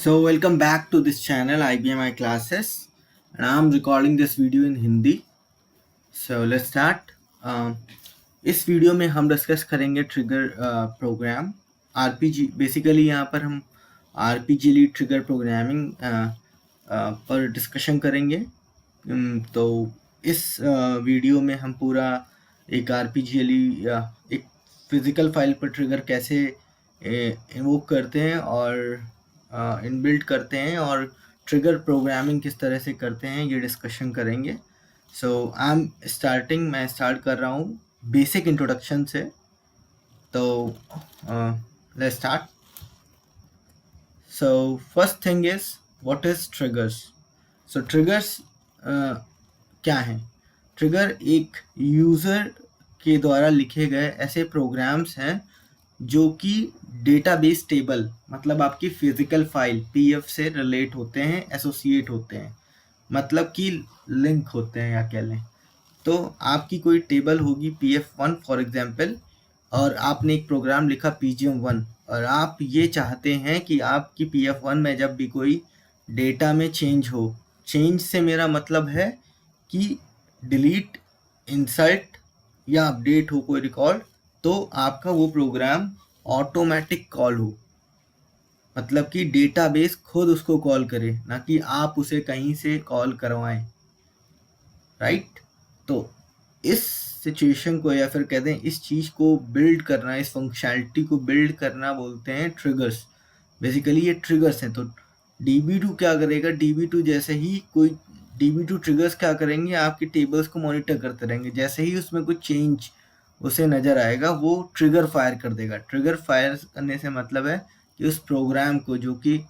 So welcome back to this channel IBMI classes, and I'm recording this video in Hindi. So let's start. इस video में हम discuss करेंगे trigger programme RPG. Basically यहाँ पर हम RPG lead trigger programming पर discussion करेंगे। तो इस वीडियो में हम पूरा एक आरपीजीएली एक फिजिकल फाइल पर ट्रिगर कैसे इन्वोक करते हैं और इनबिल्ट करते हैं और ट्रिगर प्रोग्रामिंग किस तरह से करते हैं ये डिस्कशन करेंगे। सो मैं स्टार्ट कर रहा हूँ बेसिक इंट्रोडक्शन से। तो let's start. So first thing is what is triggers. So triggers क्या हैं? ट्रिगर एक यूज़र के द्वारा लिखे गए ऐसे प्रोग्राम्स हैं जो कि डेटाबेस टेबल मतलब आपकी फिजिकल फाइल पीएफ से रिलेट होते हैं, एसोसिएट होते हैं, मतलब कि लिंक होते हैं या कह लें। तो आपकी कोई टेबल होगी pf1 फॉर एग्जांपल, और आपने एक प्रोग्राम लिखा pgm1 और आप ये चाहते हैं कि आपकी pf1 में जब भी कोई डेटा में चेंज हो, चेंज से मेरा मतलब है कि डिलीट, इंसर्ट या अपडेट हो कोई रिकॉर्ड, तो आपका वो प्रोग्राम ऑटोमेटिक कॉल हो, मतलब कि डेटाबेस खुद उसको कॉल करे, ना कि आप उसे कहीं से कॉल करवाएं। राइट? तो इस सिचुएशन को या फिर कहते हैं इस चीज़ को बिल्ड करना, इस फंक्शनैलिटी को बिल्ड करना बोलते हैं ट्रिगर्स। बेसिकली ये ट्रिगर्स हैं। तो DB2 क्या करेगा? DB2 जैसे ही कोई DB2 ट्रिगर्स क्या करेंगे? आपकी टेबल्स को मॉनिटर करते रहेंगे। जैसे ही उसमें कोई चेंज उसे नज़र आएगा वो ट्रिगर फायर कर देगा। ट्रिगर फायर करने से मतलब है कि उस प्रोग्राम को जो कि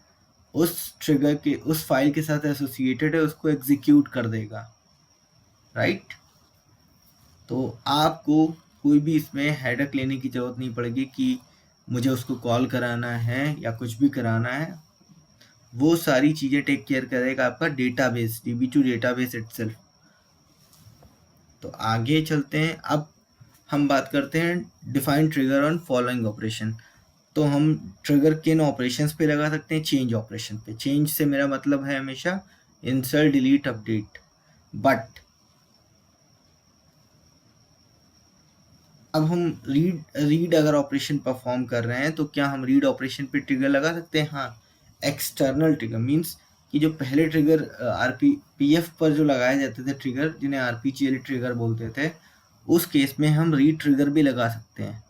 उस ट्रिगर के उस फाइल के साथ एसोसिएटेड है उसको एग्जीक्यूट कर देगा। राइट? तो आपको कोई भी इसमें हेडेक लेने की ज़रूरत नहीं पड़ेगी कि मुझे उसको कॉल कराना है या कुछ भी कराना है। वो सारी चीज़ें टेक केयर करेगा आपका डेटाबेस, DB2 डेटाबेस इटसेल्फ। तो आगे चलते हैं। अब हम बात करते हैं define trigger on following operation. तो हम ट्रिगर किन ऑपरेशंस पे लगा सकते हैं? चेंज ऑपरेशन पे। चेंज से मेरा मतलब है हमेशा इंसर्ट, डिलीट, अपडेट। बट अब हम रीड अगर ऑपरेशन परफॉर्म कर रहे हैं तो क्या हम रीड ऑपरेशन पे ट्रिगर लगा सकते हैं? हाँ, एक्सटर्नल ट्रिगर मींस कि जो पहले ट्रिगर पीएफ पर जो लगाए जाते थे ट्रिगर, जिन्हें आरपीजीएल ट्रिगर बोलते थे, उस केस में हम रीड ट्रिगर भी लगा सकते हैं।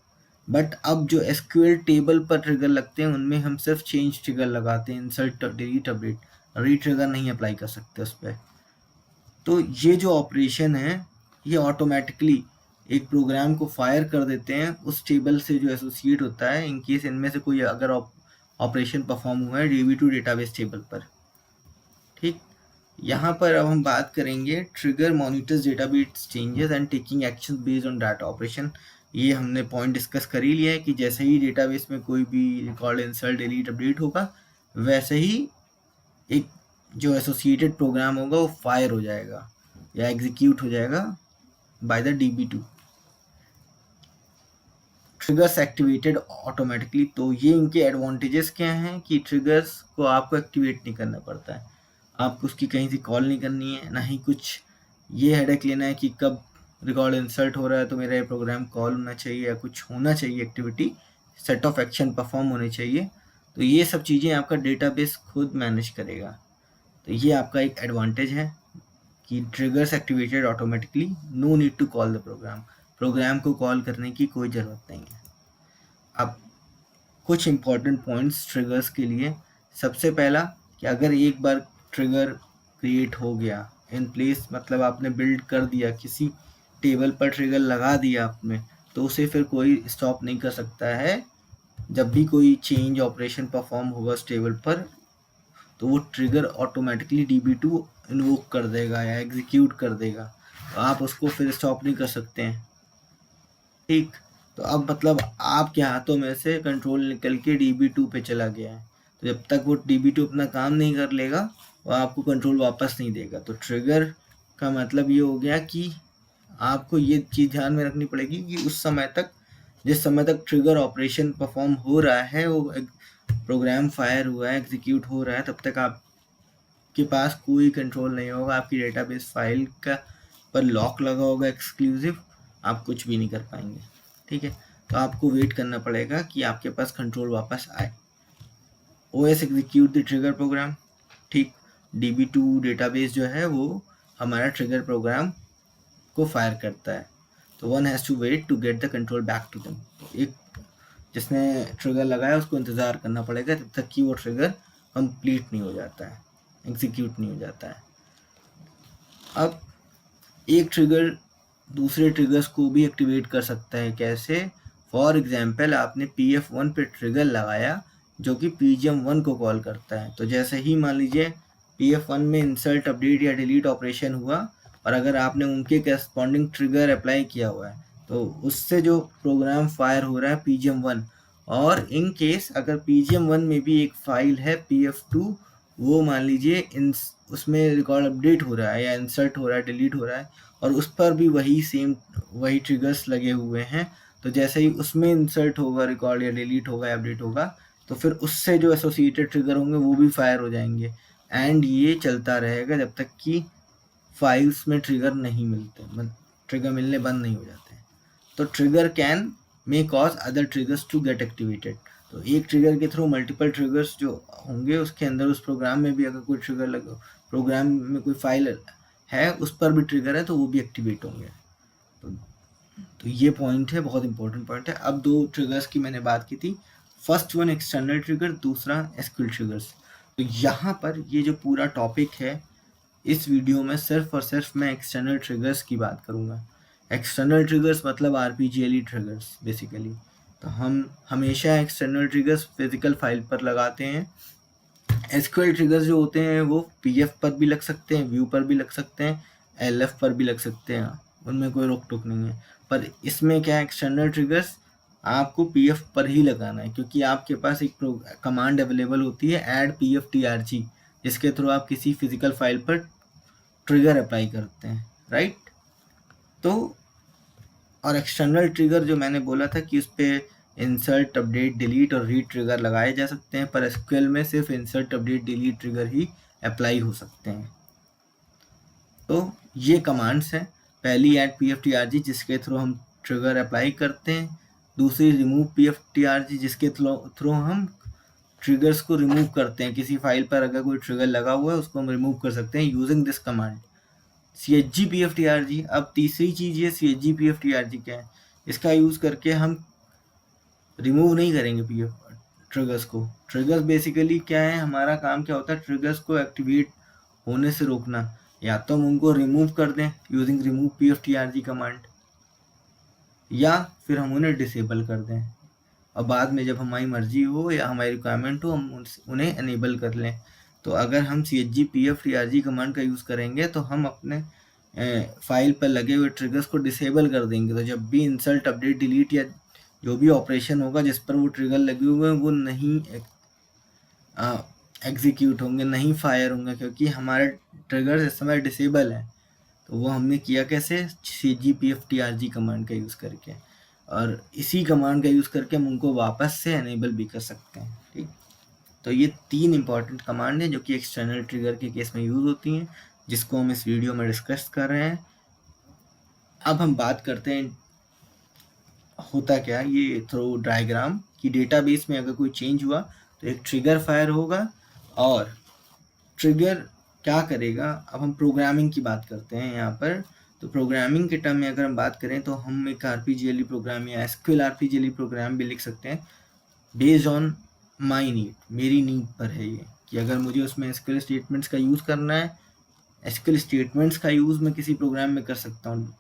बट अब जो एसक्यूएल टेबल पर ट्रिगर लगते हैं उनमें हम सिर्फ चेंज ट्रिगर लगाते हैं, insert, delete, update. Read trigger नहीं अप्लाई कर सकते उस पर। तो ये जो ऑपरेशन है ये ऑटोमेटिकली एक प्रोग्राम को फायर कर देते हैं उस टेबल से जो एसोसिएट होता है, इन केस इनमें से कोई अगर ऑपरेशन परफॉर्म हुआ है DB2 डेटाबेस टेबल पर। ठीक, यहाँ पर अब हम बात करेंगे trigger monitors database changes and taking action based on data operation. ये हमने पॉइंट डिस्कस कर ही लिया है कि जैसे ही डेटाबेस में कोई भी रिकॉर्ड, इंसर्ट, डिलीट, अपडेट होगा, वैसे ही एक जो एसोसिएटेड प्रोग्राम होगा वो फायर हो जाएगा या एग्जीक्यूट हो जाएगा by the DB2। Triggers activated automatically. तो ये इनके एडवांटेजेस क्या हैं कि ट्रिगर्स को आपको एक्टिवेट नहीं करना पड़ता है, आपको उसकी कहीं से कॉल नहीं करनी है, ना ही कुछ ये हेडेक लेना है कि कब रिकॉर्ड इंसर्ट हो रहा है तो मेरा ये प्रोग्राम कॉल होना चाहिए या कुछ होना चाहिए, activity, set of action perform होने चाहिए। तो ये सब चीज़ें आपका डेटाबेस खुद मैनेज करेगा। तो ये आपका एक एडवांटेज है कि triggers activated automatically, no need to call the program को कॉल करने की कोई ज़रूरत नहीं है। अब कुछ इंपॉर्टेंट पॉइंट्स ट्रिगर्स के लिए। सबसे पहला कि अगर एक बार ट्रिगर क्रिएट हो गया इन प्लेस, मतलब आपने बिल्ड कर दिया, किसी टेबल पर ट्रिगर लगा दिया आपने, तो उसे फिर कोई स्टॉप नहीं कर सकता है। जब भी कोई चेंज ऑपरेशन परफॉर्म होगा उस टेबल पर तो वो ट्रिगर ऑटोमेटिकली DB2 इन्वोक कर देगा या एग्जीक्यूट कर देगा, तो आप उसको फिर स्टॉप नहीं कर सकते हैं। ठीक, तो अब मतलब आपके हाथों में से कंट्रोल निकल के DB2 पे चला गया है, तो जब तक वो DB2 अपना काम नहीं कर लेगा वो आपको कंट्रोल वापस नहीं देगा। तो ट्रिगर का मतलब ये हो गया कि आपको ये चीज़ ध्यान में रखनी पड़ेगी कि उस समय तक, जिस समय तक ट्रिगर ऑपरेशन परफॉर्म हो रहा है, वो प्रोग्राम फायर हुआ है, एग्जीक्यूट हो रहा है, तब तक आपके पास कोई कंट्रोल नहीं होगा। आपकी डेटाबेस फाइल का पर लॉक लगा होगा एक्सक्लूसिव, आप कुछ भी नहीं कर पाएंगे। ठीक है, तो आपको वेट करना पड़ेगा कि आपके पास कंट्रोल वापस आए। OS execute the trigger program. ठीक, DB2 डेटाबेस जो है वो हमारा ट्रिगर प्रोग्राम को फायर करता है। तो one has to wait to get the control back to them. तो एक जिसने ट्रिगर लगाया उसको इंतज़ार करना पड़ेगा तब तक कि वो ट्रिगर कंप्लीट नहीं हो जाता है, एग्जीक्यूट नहीं हो जाता है। अब एक ट्रिगर दूसरे ट्रिगर्स को भी एक्टिवेट कर सकता है। कैसे? फॉर एग्जाम्पल, आपने PF1 पे ट्रिगर लगाया जो कि PGM1 को कॉल करता है। तो जैसे ही मान लीजिए PF1 में इंसर्ट, अपडेट या डिलीट ऑपरेशन हुआ और अगर आपने उनके करस्पॉन्डिंग ट्रिगर अप्लाई किया हुआ है तो उससे जो प्रोग्राम फायर हो रहा है PGM1, और इन केस अगर PGM1 में भी एक फाइल है PF2, वो मान लीजिए उसमें रिकॉर्ड अपडेट हो रहा है या इंसर्ट हो रहा है, डिलीट हो रहा है, और उस पर भी वही ट्रिगर्स लगे हुए हैं, तो जैसे ही उसमें इंसर्ट होगा रिकॉर्ड या डिलीट होगा या अपडेट होगा तो फिर उससे जो एसोसिएटेड ट्रिगर होंगे वो भी फायर हो जाएंगे। एंड ये चलता रहेगा जब तक कि फाइल्स में ट्रिगर नहीं मिलते, मतलब ट्रिगर मिलने बंद नहीं हो जाते। तो trigger can may cause other triggers to get activated. तो एक ट्रिगर के थ्रू मल्टीपल ट्रिगर्स जो होंगे उसके अंदर, उस प्रोग्राम में भी अगर कोई ट्रिगर लगे, प्रोग्राम में कोई फाइल है उस पर भी ट्रिगर है तो वो भी एक्टिवेट होंगे। तो ये पॉइंट है, बहुत इंपॉर्टेंट पॉइंट है। अब दो ट्रिगर्स की मैंने बात की थी, फर्स्ट वन एक्सटर्नल ट्रिगर, दूसरा एसक्यूएल ट्रिगर्स। तो यहाँ पर ये जो पूरा टॉपिक है इस वीडियो में सिर्फ और सिर्फ मैं एक्सटर्नल ट्रिगर्स की बात करूँगा। एक्सटर्नल ट्रिगर्स मतलब RPGLE ट्रिगर्स बेसिकली। तो हम हमेशा एक्सटर्नल ट्रिगर्स फिजिकल फाइल पर लगाते हैं। एसक्यूएल ट्रिगर्स जो होते हैं वो PF पर भी लग सकते हैं, व्यू पर भी लग सकते हैं, LF पर भी लग सकते हैं, उनमें कोई रोक टोक नहीं है। पर इसमें क्या है, एक्सटर्नल ट्रिगर्स आपको PF पर ही लगाना है क्योंकि आपके पास एक कमांड अवेलेबल होती है ऐड PF_TRG, जिसके थ्रू आप किसी फिजिकल फाइल पर ट्रिगर अप्लाई करते हैं, राइट। तो और एक्सटर्नल ट्रिगर जो मैंने बोला था कि उस पर इंसर्ट, अपडेट, डिलीट और रीड ट्रिगर लगाए जा सकते हैं, पर एसक्यूएल में सिर्फ इंसर्ट, अपडेट, डिलीट ट्रिगर ही अप्लाई हो सकते हैं। तो ये कमांड्स हैं, पहली ऐड PF_TRG जिसके थ्रू हम ट्रिगर अप्लाई करते हैं, दूसरी रिमूव PF_TRG जिसके थ्रू हम ट्रिगर्स को रिमूव करते हैं। किसी फाइल पर अगर कोई ट्रिगर लगा हुआ है उसको हम रिमूव कर सकते हैं using this command CHG PF_TRG। अब तीसरी चीज ये CHG PF_TRG क्या है, इसका यूज करके हम रिमूव नहीं करेंगे PF ट्रिगर्स को। ट्रिगर्स बेसिकली क्या है, हमारा काम क्या होता है, ट्रिगर्स को एक्टिवेट होने से रोकना। या तो हम उनको रिमूव कर दें यूजिंग रिमूव PF_TRG कमांड, या फिर हम उन्हें डिसेबल कर दें और बाद में जब हमारी मर्जी हो या हमारी रिक्वायरमेंट हो हम उन्हें एनेबल कर लें। तो अगर हम CHG PF_TRG कमांड का यूज़ करेंगे तो हम अपने फाइल पर लगे हुए ट्रिगर्स को डिसेबल कर देंगे। तो जब भी इंसर्ट, अपडेट, डिलीट या जो भी ऑपरेशन होगा जिस पर वो ट्रिगर लगे हुए हैं वो नहीं एग्जीक्यूट होंगे, नहीं फायर होंगे, क्योंकि हमारे ट्रिगर्स इस समय डिसेबल है। तो वो हमने किया कैसे, CHG PF_TRG कमांड का यूज़ करके, और इसी कमांड का यूज़ करके हम उनको वापस से एनेबल भी कर सकते हैं। ठीक, तो ये तीन इंपॉर्टेंट कमांड हैं जो कि एक्सटर्नल ट्रिगर के केस में यूज़ होती हैं, जिसको हम इस वीडियो में डिस्कस कर रहे हैं। अब हम बात करते हैं होता क्या, ये थ्रो डायग्राम की डेटाबेस में अगर कोई चेंज हुआ तो एक ट्रिगर फायर होगा और ट्रिगर क्या करेगा। अब हम प्रोग्रामिंग की बात करते हैं यहाँ पर। तो प्रोग्रामिंग के टर्म में अगर हम बात करें तो हम एक RPGLE प्रोग्राम या SQL RPGLE प्रोग्राम भी लिख सकते हैं बेस्ड ऑन माई नीड, मेरी नीड पर है ये, कि अगर मुझे उसमें SQL स्टेटमेंट्स का यूज़ करना है, SQL स्टेटमेंट्स का यूज़ मैं किसी प्रोग्राम में कर सकता हूँ,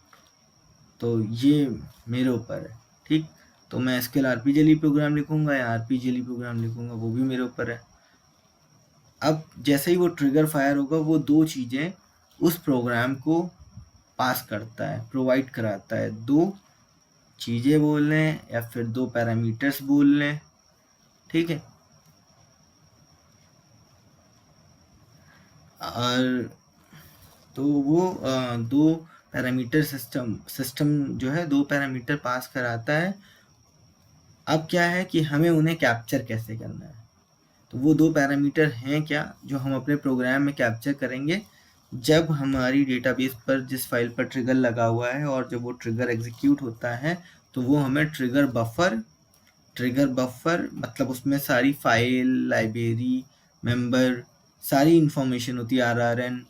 तो ये मेरे ऊपर है। ठीक, तो मैं SQL RPGLE प्रोग्राम लिखूँगा या RPGLE प्रोग्राम लिखूँगा, वो भी मेरे ऊपर है। अब जैसे ही वो ट्रिगर फायर होगा वो दो चीज़ें उस प्रोग्राम को पास करता है, प्रोवाइड कराता है। दो चीज़ें बोल लें या फिर दो पैरामीटर्स बोल लें, ठीक है। और तो वो दो पैरामीटर सिस्टम जो है दो पैरामीटर पास कराता है। अब क्या है कि हमें उन्हें कैप्चर कैसे करना है। तो वो 2 पैरामीटर हैं क्या जो हम अपने प्रोग्राम में कैप्चर करेंगे जब हमारी डेटाबेस पर जिस फाइल पर ट्रिगर लगा हुआ है, और जब वो ट्रिगर एग्जीक्यूट होता है तो वो हमें ट्रिगर बफर मतलब उसमें सारी फाइल, लाइब्रेरी, मेंबर, सारी इंफॉर्मेशन होती है, आरआरएन,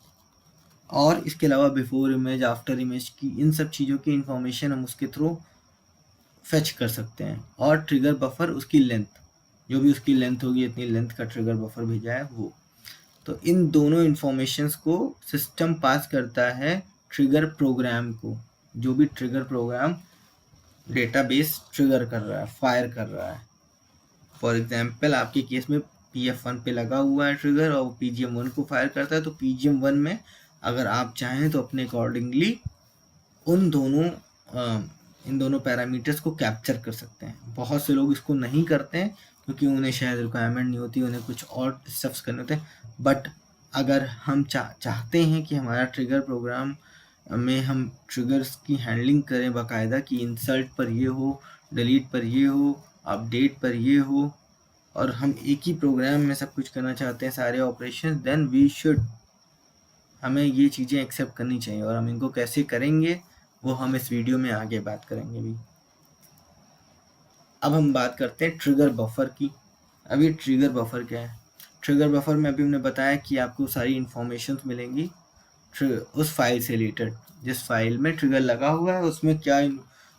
और इसके अलावा बिफोर इमेज, आफ्टर इमेज की इन सब चीज़ों की इंफॉर्मेशन हम उसके थ्रू फेच कर सकते हैं। और ट्रिगर बफर उसकी लेंथ, जो भी उसकी लेंथ होगी, इतनी लेंथ का ट्रिगर बफर भेजा है वो। तो इन दोनों इंफॉर्मेशंस को सिस्टम पास करता है ट्रिगर प्रोग्राम को, जो भी ट्रिगर प्रोग्राम डेटाबेस ट्रिगर कर रहा है, फायर कर रहा है। फॉर एग्जांपल आपके केस में PF1 पे लगा हुआ है ट्रिगर और PGM1 को फायर करता है, तो PGM1 में अगर आप चाहें तो अपने अकॉर्डिंगली उन दोनों इन दोनों पैरामीटर्स को कैप्चर कर सकते हैं। बहुत से लोग इसको नहीं करते हैं क्योंकि उन्हें शायद रिक्वायरमेंट नहीं होती, उन्हें कुछ और स्टेप्स करने होते हैं। बट अगर हम चाहते हैं कि हमारा ट्रिगर प्रोग्राम में हम ट्रिगर्स की हैंडलिंग करें बाकायदा, कि इंसर्ट पर ये हो, डिलीट पर ये हो, अपडेट पर ये हो, और हम एक ही प्रोग्राम में सब कुछ करना चाहते हैं, सारे ऑपरेशन, देन वी शुड, हमें ये चीज़ें एक्सेप्ट करनी चाहिए। और हम इनको कैसे करेंगे वो हम इस वीडियो में आगे बात करेंगे भी। अब हम बात करते हैं ट्रिगर बफर की। अब ये ट्रिगर बफर क्या है? ट्रिगर बफर में अभी हमने बताया कि आपको सारी इंफॉर्मेशन मिलेंगी उस फाइल से रिलेटेड, जिस फाइल में ट्रिगर लगा हुआ है उसमें क्या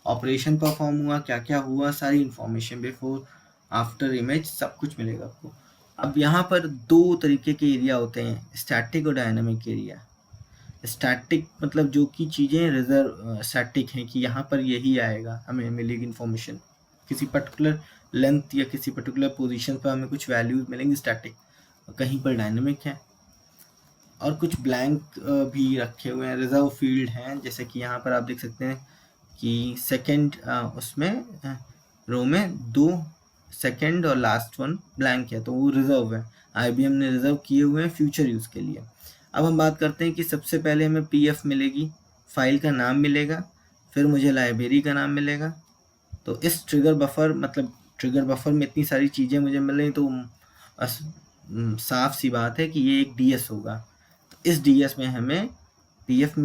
ऑपरेशन परफॉर्म हुआ, क्या क्या हुआ, सारी इंफॉर्मेशन, बिफोर, आफ्टर इमेज, सब कुछ मिलेगा आपको। अब यहाँ पर 2 तरीके के एरिया होते हैं, स्टैटिक और डायनामिक एरिया। स्टैटिक मतलब जो कि चीज़ें रिजर्व स्टैटिक हैं, कि यहाँ पर यही आएगा, हमें मिलेगी इन्फॉर्मेशन किसी पर्टिकुलर लेंथ या किसी पर्टिकुलर पोजीशन पर हमें कुछ वैल्यूज मिलेंगी स्टैटिक। कहीं पर डायनामिक है और कुछ ब्लैंक भी रखे हुए हैं, रिजर्व फील्ड हैं, जैसे कि यहाँ पर आप देख सकते हैं कि सेकंड उसमें रो में 2 सेकंड और लास्ट वन ब्लैंक है, तो वो रिजर्व है, IBM ने रिजर्व किए हुए हैं फ्यूचर यूज़ के लिए। अब हम बात करते हैं कि सबसे पहले हमें PF मिलेगी, फाइल का नाम मिलेगा, फिर मुझे लाइब्रेरी का नाम मिलेगा। तो इस ट्रिगर बफर मतलब ट्रिगर बफर में इतनी सारी चीज़ें मुझे मिल रही, तो साफ सी बात है कि ये एक DS होगा। तो इस DS में हमें PF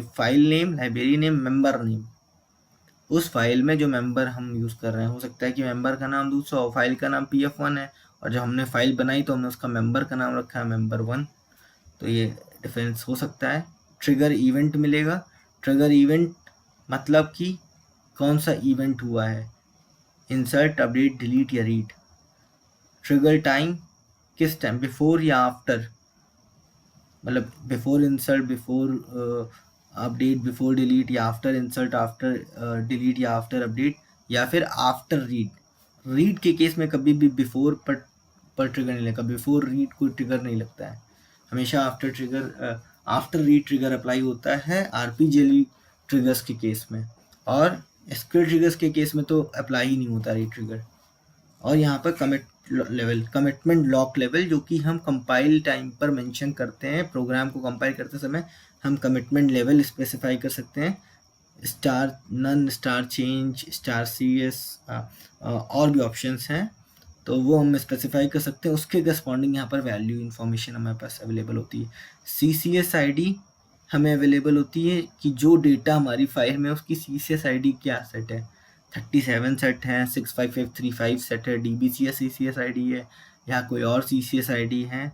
file name, library name, member name, उस फाइल में जो मेंबर हम यूज़ कर रहे हैं, हो सकता है कि मेंबर का नाम दूसरा हो, फाइल का नाम PF1 है, और जब हमने फाइल बनाई तो हमने उसका मेंबर का नाम रखा है member1, तो ये डिफरेंस हो सकता है। ट्रिगर इवेंट मिलेगा। ट्रिगर इवेंट मतलब कि कौन सा इवेंट हुआ है, इंसर्ट, अपडेट, डिलीट या रीड। ट्रिगर टाइम, किस टाइम, बिफोर या आफ्टर, मतलब before insert, before update, before delete, या आफ्टर इंसर्ट, आफ्टर डिलीट या आफ्टर अपडेट, या फिर आफ्टर रीड। रीड के केस में कभी भी बिफोर पर ट्रिगर नहीं लगता, बिफोर रीड कोई ट्रिगर नहीं लगता है, हमेशा आफ्टर रीड ट्रिगर अप्लाई होता है RPGL ट्रिगर्स के केस में, और SQL ट्रिगर्स के केस में तो अप्लाई ही नहीं होता रीड ट्रिगर। और यहाँ पर कमिटमेंट लॉक लेवल, जो कि हम कंपाइल टाइम पर मेंशन करते हैं, प्रोग्राम को कंपाइल करते समय हम कमिटमेंट लेवल स्पेसिफाई कर सकते हैं, star none, star change, star CS, और भी ऑप्शंस हैं, तो वो हम स्पेसिफाई कर सकते हैं। उसके करस्पॉन्डिंग यहाँ पर वैल्यू इन्फॉर्मेशन हमारे पास अवेलेबल होती है। CCS ID हमें अवेलेबल होती है कि जो डेटा हमारी फाइल में उसकी CCS ID क्या सेट है, 37 सेट है, 65535 सेट है, DBCS CCS ID है, या कोई और CCS ID है,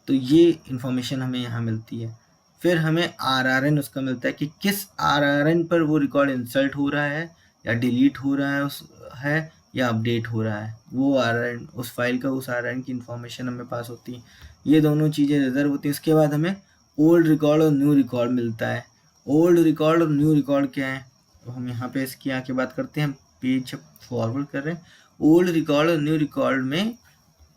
तो ये इंफॉर्मेशन हमें यहाँ मिलती है। फिर हमें RRN उसका मिलता है कि किस RRN पर वो रिकॉर्ड इंसर्ट हो रहा है, या डिलीट हो रहा है या अपडेट हो रहा है, वो RRN, उस फाइल का उस RRN की इंफॉर्मेशन हमें पास होती है। ये दोनों चीज़ें रिजर्व होती हैं। इसके बाद हमें ओल्ड रिकॉर्ड और न्यू रिकॉर्ड मिलता है। ओल्ड रिकॉर्ड और न्यू रिकॉर्ड क्या है, तो हम यहाँ पे इसकी आके बात करते हैं, पेज फॉरवर्ड कर रहे हैं। ओल्ड रिकॉर्ड और न्यू रिकॉर्ड में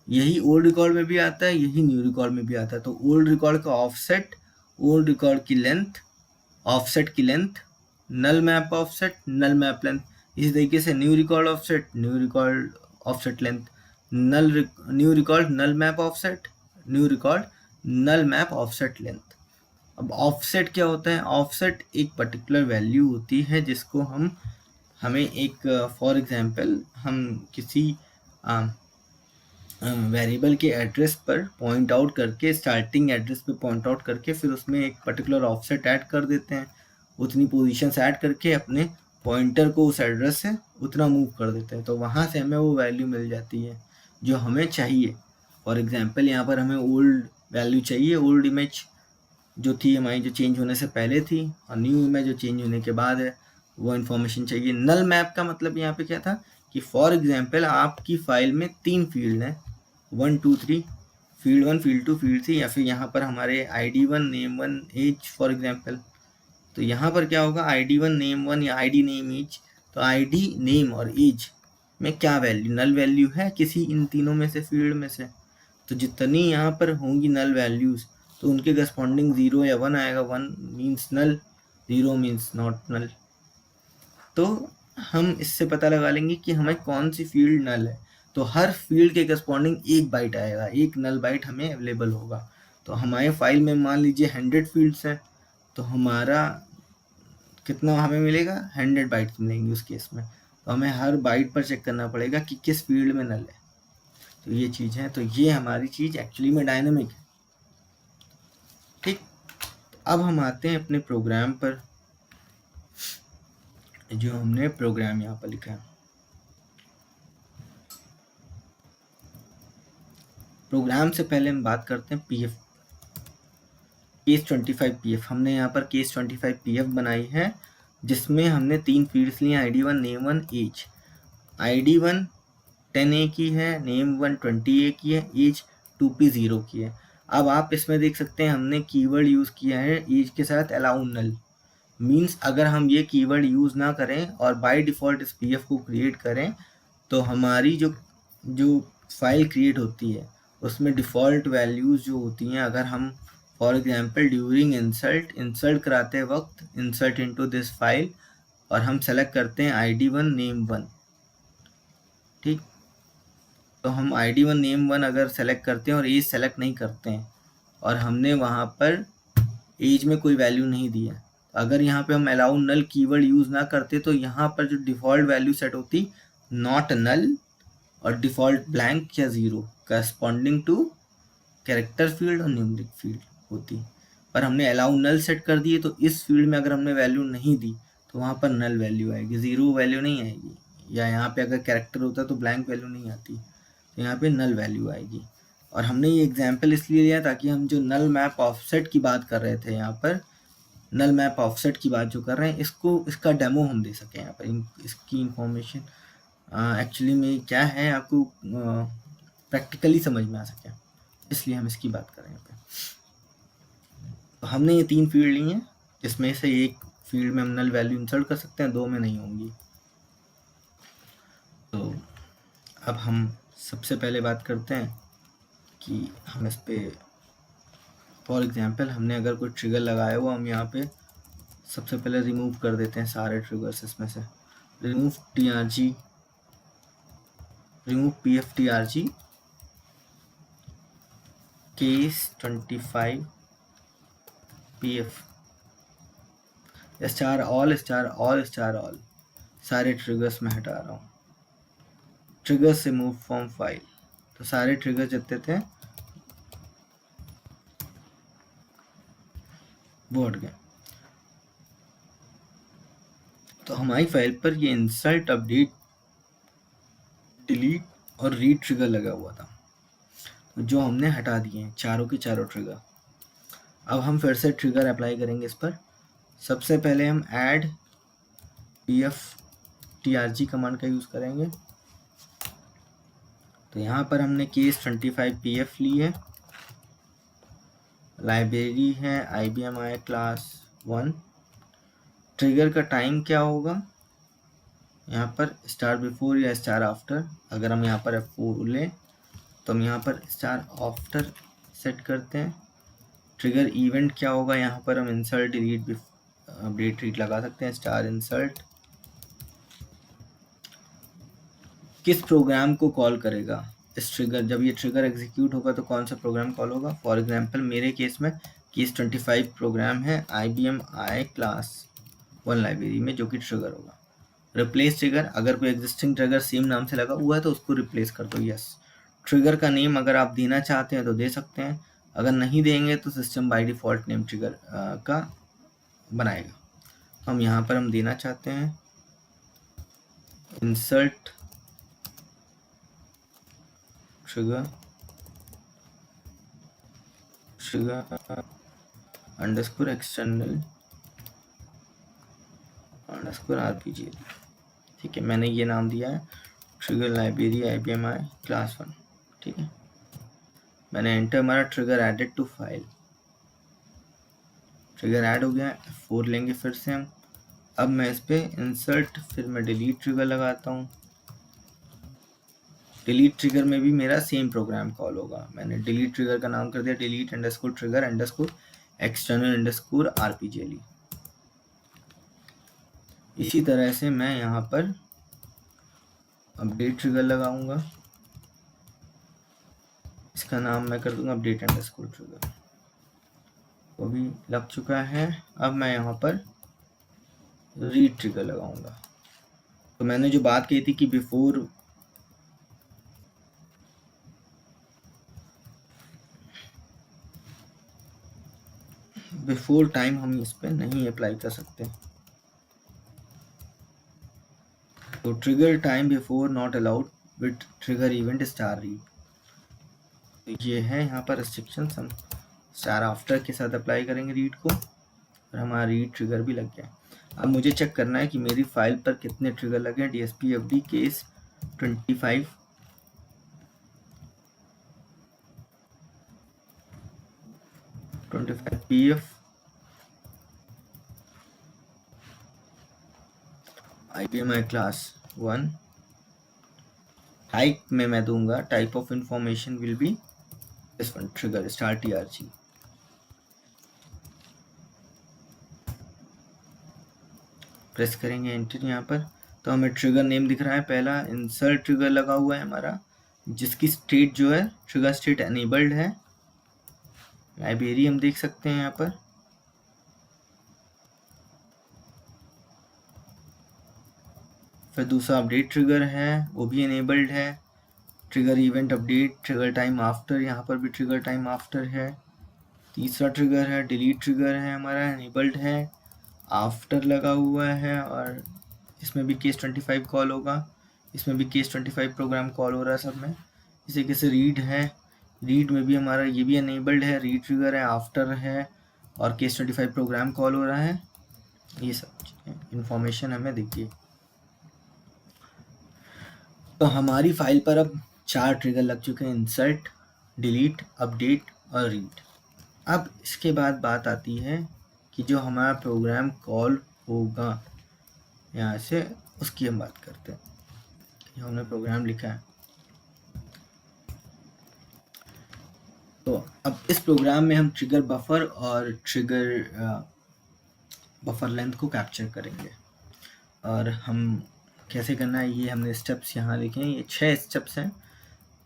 यही ओल्ड रिकॉर्ड में भी आता है, यही न्यू रिकॉर्ड में भी आता है। तो ओल्ड रिकॉर्ड का ऑफसेट, ओल्ड रिकॉर्ड की लेंथ, ऑफसेट की length, null map offset, null map length. इसी तरीके से new record offset, new record offset length, new record null map offset, new record null map offset length. अब offset क्या होता है? Offset एक पर्टिकुलर वैल्यू होती है जिसको हमें एक फॉर एग्जांपल हम किसी वेरिएबल के एड्रेस पर पॉइंट आउट करके, स्टार्टिंग एड्रेस पे पॉइंट आउट करके फिर उसमें एक पर्टिकुलर ऑफसेट ऐड कर देते हैं, उतनी पोजीशंस ऐड करके अपने पॉइंटर को उस एड्रेस से उतना मूव कर देते हैं, तो वहाँ से हमें वो वैल्यू मिल जाती है जो हमें चाहिए। फॉर एग्जांपल यहाँ पर हमें ओल्ड वैल्यू चाहिए, ओल्ड इमेज जो थी हमारी, जो चेंज होने से पहले थी, और न्यू इमेज जो चेंज होने के बाद है, वो इन्फॉर्मेशन चाहिए। नल मैप का मतलब यहाँ पे क्या था कि फॉर एग्जांपल आपकी फाइल में 3 फील्ड हैं, 1 2 3, फील्ड 1 फील्ड 2 फील्ड 3, या फिर यहाँ पर हमारे ID1 name 1 as for example. तो यहाँ पर क्या होगा, ID1 नेम 1 या ID नेम एज, तो ID नेम और एज में क्या वैल्यू, नल वैल्यू है किसी इन तीनों में से, फील्ड में से, तो जितनी यहाँ पर होंगी नल वैल्यूज तो उनके करस्पॉन्डिंग 0 या 1 आएगा। 1 means null, 0 means not null. तो हम इससे पता लगा लेंगे कि हमें कौन सी फील्ड नल है। तो हर फील्ड के करस्पॉन्डिंग एक बाइट आएगा, एक नल बाइट हमें अवेलेबल होगा। तो हमारे फाइल में मान लीजिए 100 फील्ड्स हैं, तो हमारा कितना हमें मिलेगा, 100 बाइट्स मिलेंगी उस केस में। तो हमें हर बाइट पर चेक करना पड़ेगा कि किस फील्ड में नल है। तो ये चीज़ है, तो ये हमारी चीज़ एक्चुअली में डायनेमिक है। ठीक, अब हम आते हैं अपने प्रोग्राम पर, जो हमने प्रोग्राम यहाँ पर लिखा है। प्रोग्राम से पहले हम बात करते हैं पीएफ, केस 25 पीएफ। हमने यहाँ पर केस 25 पीएफ बनाई है, जिसमें हमने 3 फील्ड्स लिए, ID1 name 1 as. ID1 10A की है, नेम 1 20A की है, एज 2P0 की है। अब आप इसमें देख सकते हैं हमने कीवर्ड यूज़ किया है एज के साथ अलाउ नल। मीन्स अगर हम ये कीवर्ड यूज़ ना करें और बाय डिफ़ॉल्ट इस पीएफ को क्रिएट करें, तो हमारी जो जो फाइल क्रिएट होती है उसमें डिफ़ॉल्ट वैल्यूज़ जो होती हैं, अगर हम फॉर एग्जांपल ड्यूरिंग इंसल्ट कराते वक्त इंसल्ट इनटू दिस फाइल, और हम सेलेक्ट करते हैं ID1 नेम 1, ठीक, तो हम ID1 नेम 1 अगर सेलेक्ट करते हैं और एज सेलेक्ट नहीं करते हैं, और हमने वहाँ पर एज में कोई वैल्यू नहीं दी है, अगर यहाँ पे हम अलाउ नल कीवर्ड यूज़ ना करते, तो यहाँ पर जो डिफ़ॉल्ट वैल्यू सेट होती नॉट नल और डिफ़ॉल्ट ब्लैंक या 0 करस्पॉन्डिंग टू कैरेक्टर फील्ड और न्यूमेरिक फील्ड होती। पर हमने अलाउ नल सेट कर दिए, तो इस फील्ड में अगर हमने वैल्यू नहीं दी तो वहाँ पर नल वैल्यू आएगी, 0 वैल्यू नहीं आएगी। या यहाँ पे अगर कैरेक्टर होता तो ब्लैंक वैल्यू नहीं आती, तो यहाँ पे नल वैल्यू आएगी। और हमने ये एग्जाम्पल इसलिए लिया ताकि हम जो नल मैप ऑफसेट की बात कर रहे थे, यहाँ पर नल मैप ऑफसेट की बात जो कर रहे हैं, इसका डेमो हम दे सकें यहाँ पर। इसकी इंफॉर्मेशन एक्चुअली में क्या है आपको प्रैक्टिकली समझ में आ सके, इसलिए हम इसकी बात कर रहे हैं। तो हमने ये 3 फील्ड ली हैं, जिसमें से एक फील्ड में हम नल वैल्यू इंसर्ट कर सकते हैं, 2 में नहीं होंगी। तो अब हम सबसे पहले बात करते हैं कि हम इस पे फॉर एग्जांपल हमने अगर कोई ट्रिगर लगाया हुआ, हम यहाँ पे सबसे पहले रिमूव कर देते हैं सारे ट्रिगर्स इसमें से। Remove PF_TRG case 25 PF star all सारे ट्रिगर्स में हटा रहा हूँ। ट्रिगर्स रिमूव फ्रॉम फाइल, तो सारे ट्रिगर जितने थे वो हट गए। तो हमारी फाइल पर ये इंसर्ट, अपडेट, डिलीट और रीड ट्रिगर लगा हुआ था, तो जो हमने हटा दिए हैं चारों के चारों ट्रिगर। अब हम फिर से ट्रिगर अप्लाई करेंगे इस पर। सबसे पहले हम ऐड PF_TRG कमांड का यूज़ करेंगे। तो यहाँ पर हमने केस 25 PF ली है, लाइब्रेरी है IBMI क्लास 1। ट्रिगर का टाइम क्या होगा, यहाँ पर स्टार बिफोर या स्टार आफ्टर। अगर हम यहाँ पर F4 लें तो हम यहाँ पर स्टार आफ्टर सेट करते हैं। ट्रिगर इवेंट क्या होगा, यहाँ पर हम इंसर्ट, डिलीट, अपडेट, रीड लगा सकते हैं। स्टार इंसर्ट किस प्रोग्राम को कॉल करेगा, इस ट्रिगर, जब ये ट्रिगर एग्जीक्यूट होगा तो कौन सा प्रोग्राम कॉल होगा। फॉर एग्जांपल मेरे केस में केस 25 प्रोग्राम है IBMI क्लास 1 लाइब्रेरी में, जो कि ट्रिगर होगा। रिप्लेस ट्रिगर, अगर कोई एग्जिस्टिंग ट्रिगर सेम नाम से लगा हुआ है तो उसको रिप्लेस कर दो, यस। ट्रिगर का नेम अगर आप देना चाहते हैं तो दे सकते हैं, अगर नहीं देंगे तो system by default name trigger का बनाएगा। हम यहाँ पर हम देना चाहते हैं insert trigger underscore external underscore RPG. ठीक है, मैंने ये नाम दिया है ट्रिगर लाइब्रेरी IBMI क्लास 1। ठीक है, मैंने एंटर मारा, trigger added to file, trigger add हो गया। F4 लेंगे फिर से हम। अब मैं इस पे इंसर्ट, फिर मैं डिलीट ट्रिगर लगाता हूँ। डिलीट ट्रिगर में भी मेरा सेम प्रोग्राम कॉल होगा। मैंने डिलीट ट्रिगर का नाम कर दिया delete underscore trigger underscore external underscore RPGL. इसी तरह से मैं यहाँ पर अपडेट ट्रिगर लगाऊंगा, इसका नाम मैं कर दूंगा अपडेट अंडरस्कोर ट्रिगर, वो भी लग चुका है। अब मैं यहाँ पर रीड ट्रिगर लगाऊंगा। तो मैंने जो बात कही थी कि बिफोर टाइम हम इस पे नहीं अप्लाई कर सकते। तो trigger time before not allowed with trigger event star read, ये है यहाँ पर रिस्ट्रिक्शन। हम स्टार आफ्टर के साथ अप्लाई करेंगे रीड को, और हमारा रीड ट्रिगर भी लग गया। अब मुझे चेक करना है कि मेरी फाइल पर कितने ट्रिगर लगे। DSP FD case 25 PF IBMI class 1। Type में मैं दूंगा type of information will be this one trigger star TRG। Press करेंगे एंटर यहाँ पर, तो हमें ट्रिगर नेम दिख रहा है पहला। इंसर्ट ट्रिगर लगा हुआ है हमारा, जिसकी स्टेट जो है ट्रिगर स्टेट एनेबल्ड है। लाइब्रेरी हम देख सकते हैं यहाँ पर। फिर दूसरा अपडेट ट्रिगर है, वो भी एनेबल्ड है। Trigger event update, trigger time after, यहाँ पर भी ट्रिगर टाइम आफ्टर है। तीसरा ट्रिगर है डिलीट ट्रिगर है हमारा, एनेबल्ड है, आफ्टर लगा हुआ है, और इसमें भी केस 25 कॉल होगा, इसमें भी केस 25 प्रोग्राम कॉल हो रहा है सब में। इसी तरीके से रीड है, रीड में भी हमारा ये भी एनेबल्ड है, रीड ट्रिगर है, आफ्टर है, और केस 25 प्रोग्राम कॉल हो रहा है। ये सब इंफॉर्मेशन हमें दिखी। तो हमारी फाइल पर अब 4 ट्रिगर लग चुके हैं, इंसर्ट, डिलीट, अपडेट और रीड। अब इसके बाद बात आती है कि जो हमारा प्रोग्राम कॉल होगा यहाँ से, उसकी हम बात करते हैं कि हमने प्रोग्राम लिखा है। तो अब इस प्रोग्राम में हम ट्रिगर बफर और ट्रिगर बफर लेंथ को कैप्चर करेंगे, और हम कैसे करना है ये हमने स्टेप्स यहाँ लिखे हैं। ये 6 स्टेप्स हैं।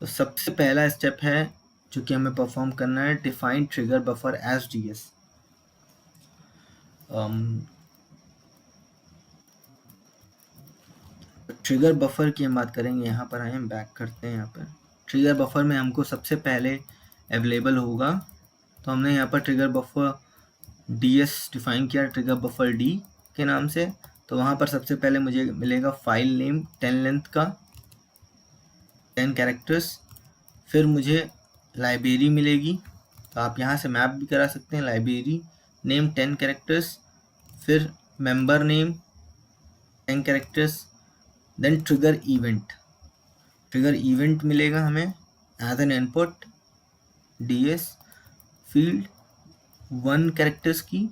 तो सबसे पहला स्टेप है जो कि हमें परफॉर्म करना है, define trigger buffer as DS। Trigger buffer की हम बात करेंगे। यहाँ पर आए, हम बैक करते हैं। यहाँ पर ट्रिगर बफर में हमको सबसे पहले अवेलेबल होगा, तो हमने यहाँ पर ट्रिगर बफर DS डिफाइन किया, ट्रिगर बफर D के नाम से। तो वहाँ पर सबसे पहले मुझे मिलेगा फाइल नेम 10 लेंथ का, 10 कैरेक्टर्स। फिर मुझे लाइब्रेरी मिलेगी, तो आप यहाँ से मैप भी करा सकते हैं। लाइब्रेरी नेम 10 कैरेक्टर्स, फिर member name 10 characters, then trigger event मिलेगा हमें as an input, DS field 1 characters की,